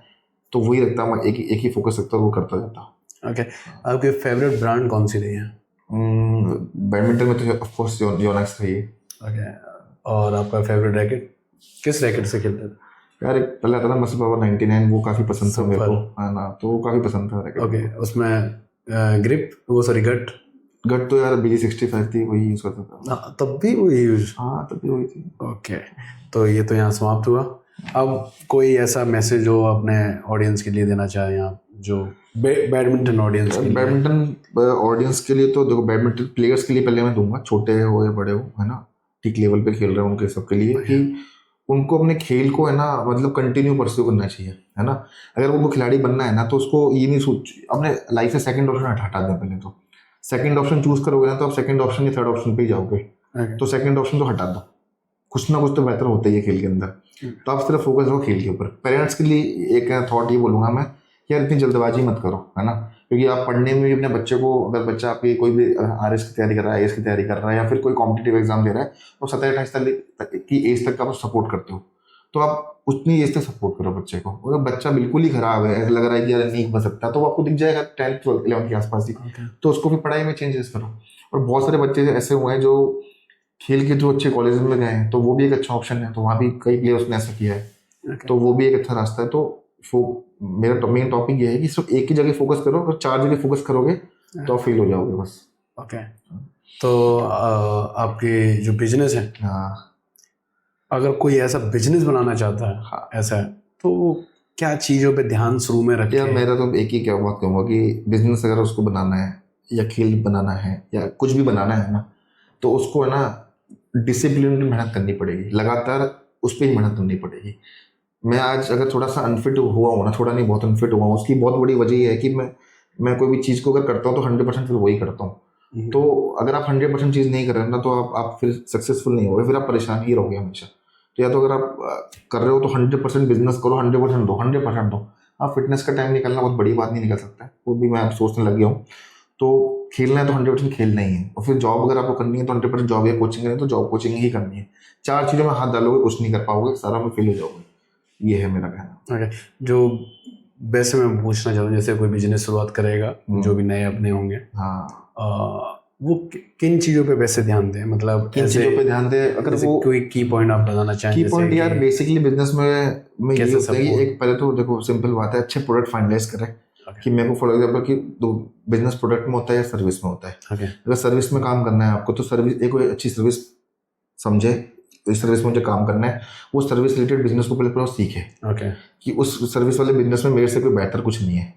तो वही रखता मैं एक ही फोकस रखता, वो करता जाता। ओके, आपकी फेवरेट ब्रांड कौन सी रही है? बैडमिंटन में तो ऑफकोर्स योनेक्स रही है। ओके, और आपका फेवरेट रैकेट किस रैकेट से खेलते थे? यार एक पहले आता था मसल पावर 99, वो काफ़ी पसंद था मेरे को, Super। है ना, तो वो काफ़ी पसंद था रैकेट। ओके, उसमें ग्रिप, वो सॉरी गट। गट तो यार BG65 थी, वही यूज़ करता था। तब भी वो यूज। हाँ तब भी वही थी। ओके, तो ये तो यहाँ समाप्त हुआ। अब कोई ऐसा मैसेज जो अपने ऑडियंस के लिए देना चाहे, यहाँ जो बैडमिंटन ऑडियंस के लिए? बैडमिंटन ऑडियंस के लिए तो देखो, बैडमिंटन प्लेयर्स के लिए पहले मैं दूंगा, छोटे हो या बड़े हो, है ना, ठीक लेवल पे खेल रहे हैं उनके सबके लिए, कि उनको अपने खेल को, है ना, मतलब कंटिन्यू परस्यू करना चाहिए, है ना। अगर उनको खिलाड़ी बनना है ना, तो उसको ये नहीं सोच, अपने लाइफ से सेकंड ऑप्शन हटा दें पहले। तो सेकंड ऑप्शन चूज करोगे ना, तो आप सेकंड ऑप्शन या थर्ड ऑप्शन पे ही जाओगे, तो सेकंड ऑप्शन तो हटा दो, कुछ ना कुछ तो बेहतर होता ही है खेल के अंदर। तो आप सिर्फ फोकस रहो खेल के ऊपर। पेरेंट्स के लिए एक थॉट ये बोलूंगा मैं, कि यार इतनी जल्दबाजी मत करो, है ना, क्योंकि आप पढ़ने में भी अपने बच्चे को, अगर बच्चा आपकी कोई भी RS की तैयारी कर रहा है, IAS की तैयारी कर रहा है, या फिर कोई कॉम्पिटिटिव एग्जाम दे रहा है, तो 27-28 साल की एज तक आप सपोर्ट करते हो, तो आप उतनी एज तक सपोर्ट करो बच्चे को। अगर बच्चा बिल्कुल ही खराब है, ऐसा लग रहा है कि यार नहीं बन सकता, तो आपको दिख जाएगा 10th 12th 11th के आसपास ही, तो उसको भी पढ़ाई में चेंजेस करो। और बहुत सारे बच्चे ऐसे हुए हैं जो खेल के जो अच्छे कॉलेज में गए हैं, तो वो भी एक अच्छा ऑप्शन है, तो वहाँ भी कई प्लेयर्स ने ऐसा किया है, तो वो भी एक अच्छा रास्ता है। तो मेरा मेन टॉपिक ये है कि सिर्फ एक ही जगह फोकस करो, अगर 4 जगह फोकस करोगे तो आप फेल हो जाओगे बस। ओके, तो आपके जो बिजनेस है, हाँ अगर कोई ऐसा बिजनेस बनाना चाहता है, हाँ ऐसा है, तो क्या चीज़ों पे ध्यान शुरू में रखे? यार, मेरा तो एक ही क्या बात कहूँगा कि बिजनेस अगर उसको बनाना है, या खेल बनाना है, या कुछ भी बनाना है ना, तो उसको, है ना, डिसिप्लिन में मेहनत करनी पड़ेगी, लगातार उस पर ही मेहनत करनी पड़ेगी। मैं आज अगर थोड़ा सा अनफिट हुआ हूँ ना, थोड़ा नहीं बहुत अनफिट हुआ हूँ, उसकी बहुत बड़ी वजह ये है कि मैं कोई भी चीज़ को अगर करता हूँ तो 100% फिर वही करता हूँ। तो अगर आप 100% चीज़ नहीं कर रहे हो ना, तो आप फिर सक्सेसफुल नहीं होगे, फिर आप परेशान ही रहोगे हमेशा। तो या तो अगर आप कर रहे हो तो 100% बिजनेस करो, 100% दो, 100% दो। आप फिटनेस का टाइम निकालना बहुत बड़ी बात नहीं निकल सकता है, वो भी मैं अब सोचने लग गया हूँ। तो खेलना है तो 100% खेलना ही है, और फिर जॉब अगर आपको करनी है तो 100% जॉब, या कोचिंग करनी है तो जॉब कोचिंग ही करनी है। 4 चीज़ों में हाथ डालोगे कुछ नहीं कर पाओगे, सारा में फेल हो जाओगे। ये है मेरा कहना। ओके, जो वैसे मैं पूछना चाहता हूँ, जैसे कोई बिजनेस शुरुआत करेगा, जो भी नए अपने होंगे, हाँ, वो किन चीज़ों पे वैसे ध्यान दें, मतलब किन ऐसे चीज़ों पे ध्यान दे, अगर जैसे वो कोई की पॉइंट आप बताना चाहें, की जैसे पॉइंट यार कि बेसिकली बिजनेस में ये कैसे होता है कि support? एक पहले तो देखो सिंपल बात है, अच्छे प्रोडक्ट फाइनलाइज करें। ओके कि मेरे को फॉर एग्जाम्पल कि दो बिजनेस प्रोडक्ट में होता है या सर्विस में होता है। ओके अगर सर्विस में काम करना है आपको तो सर्विस एक कोई अच्छी सर्विस समझे, इस सर्विस में मुझे काम करना है, वो सर्विस रिलेटेड बिजनेस को पहले सीखे ओके कि उस सर्विस वाले बिजनेस में मेरे से कोई बेहतर कुछ नहीं है।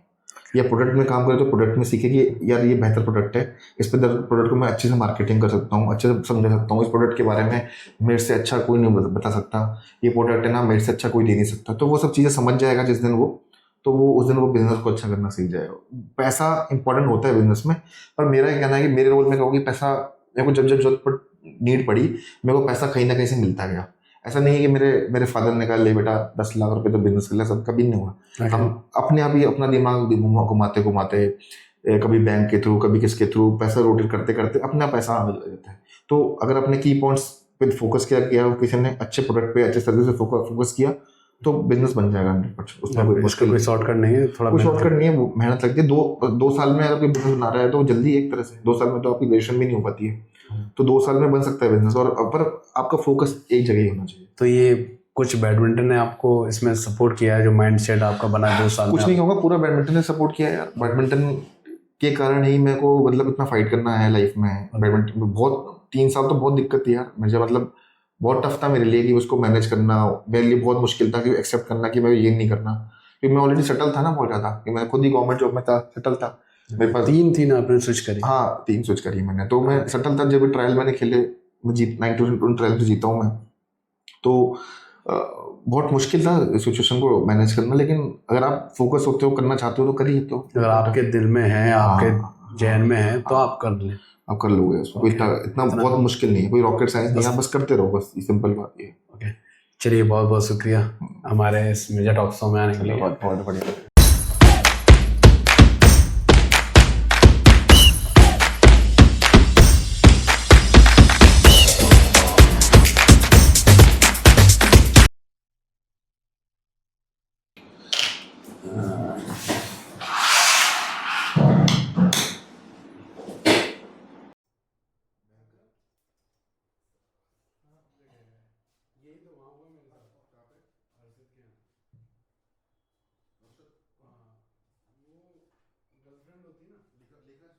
या प्रोडक्ट में काम करे तो प्रोडक्ट में सीखे कि यार ये बेहतर प्रोडक्ट है, इस पर प्रोडक्ट को मैं अच्छे से मार्केटिंग कर सकता हूँ, अच्छे से समझा सकता हूँ, इस प्रोडक्ट के बारे में मेरे से अच्छा कोई नहीं बता सकता, ये प्रोडक्ट है ना मेरे से अच्छा कोई दे नहीं सकता। तो वो सब चीज़ें समझ जाएगा जिस दिन वो, तो वो उस दिन वो बिजनेस को अच्छा करना सीख जाएगा। पैसा इंपॉर्टेंट होता है बिजनेस में, पर मेरा ये कहना है कि मेरे रोल में कहूँगी पैसा मेरे को जब जब जरूरत नीड पड़ी मेरे को पैसा कहीं ना कहीं से मिलता गया। ऐसा नहीं है कि मेरे मेरे फादर ने कहा ले बेटा 10 लाख रुपए तो बिजनेस कर ले, सब कभी नहीं हुआ। हम अपने आप ही अपना दिमाग घुमाते घुमाते कभी बैंक के थ्रू कभी किसके थ्रू पैसा रोटेट करते करते अपना पैसा आने लग जाता है। तो अगर अपने की पॉइंट्स पे फोकस किया किसी ने अच्छे प्रोडक्ट पे अच्छे सर्विस पे फोकस किया तो बिजनेस बन जाएगा 100%। उसमें कोई इसका मुश्किल कोई शॉर्टकट नहीं है, थोड़ा कोई मेहनत शॉर्टकट नहीं है, वो मेहनत लगती है। दो साल में अगर कोई बिजनेस बना रहा है तो जल्दी एक तरह से 2 साल में तो आपकी ग्रेजुएशन भी नहीं हो पाती है, तो 2 साल में बन सकता है बिजनेस। और पर आपका फोकस एक जगह ही होना चाहिए। तो ये कुछ बैडमिंटन ने आपको इसमें सपोर्ट किया है, जो माइंडसेट आपका बना है 2 साल कुछ में नहीं कहूँगा, पूरा बैडमिंटन ने सपोर्ट किया है यार। बैडमिंटन के कारण ही मेरे को मतलब इतना फाइट करना है लाइफ में। बैडमिंटन में बहुत 3 साल तो बहुत दिक्कत थी यार मुझे, मतलब बहुत टफ था मेरे लिए कि उसको मैनेज करना। मेरे लिए बहुत मुश्किल था कि एक्सेप्ट करना कि मैं ये नहीं करना, क्योंकि मैं ऑलरेडी सेटल था ना बहुत ज़्यादा, कि मैं खुद ही गवर्नमेंट जॉब में था, सेटल था मेरे पास। तीन आपने स्विच करी? हाँ 3 स्विच करी मैंने, तो मैं सेटल था। जब भी ट्रायल मैंने खेले मैं जीत 9 ट्रायल तो जीता हूँ मैं। तो बहुत मुश्किल था सिचुएशन को मैनेज करना, लेकिन अगर आप फोकस होते हो करना चाहते हो तो करिए। तो अगर आपके दिल में है, आपके हाँ, जहन में है, तो आप कर लें, आप कर लोगे उसको। कोई इतना बहुत मुश्किल नहीं है, कोई रॉकेट साइंस नहीं है, आप बस करते रहो, बस सिंपल बात ये। ओके, चलिए बहुत बहुत शुक्रिया हमारे इस मिर्जा टॉक शो में आने के लिए। बहुत बहुत बढ़िया। गर्लफ्रेंड होती है ना, लिखा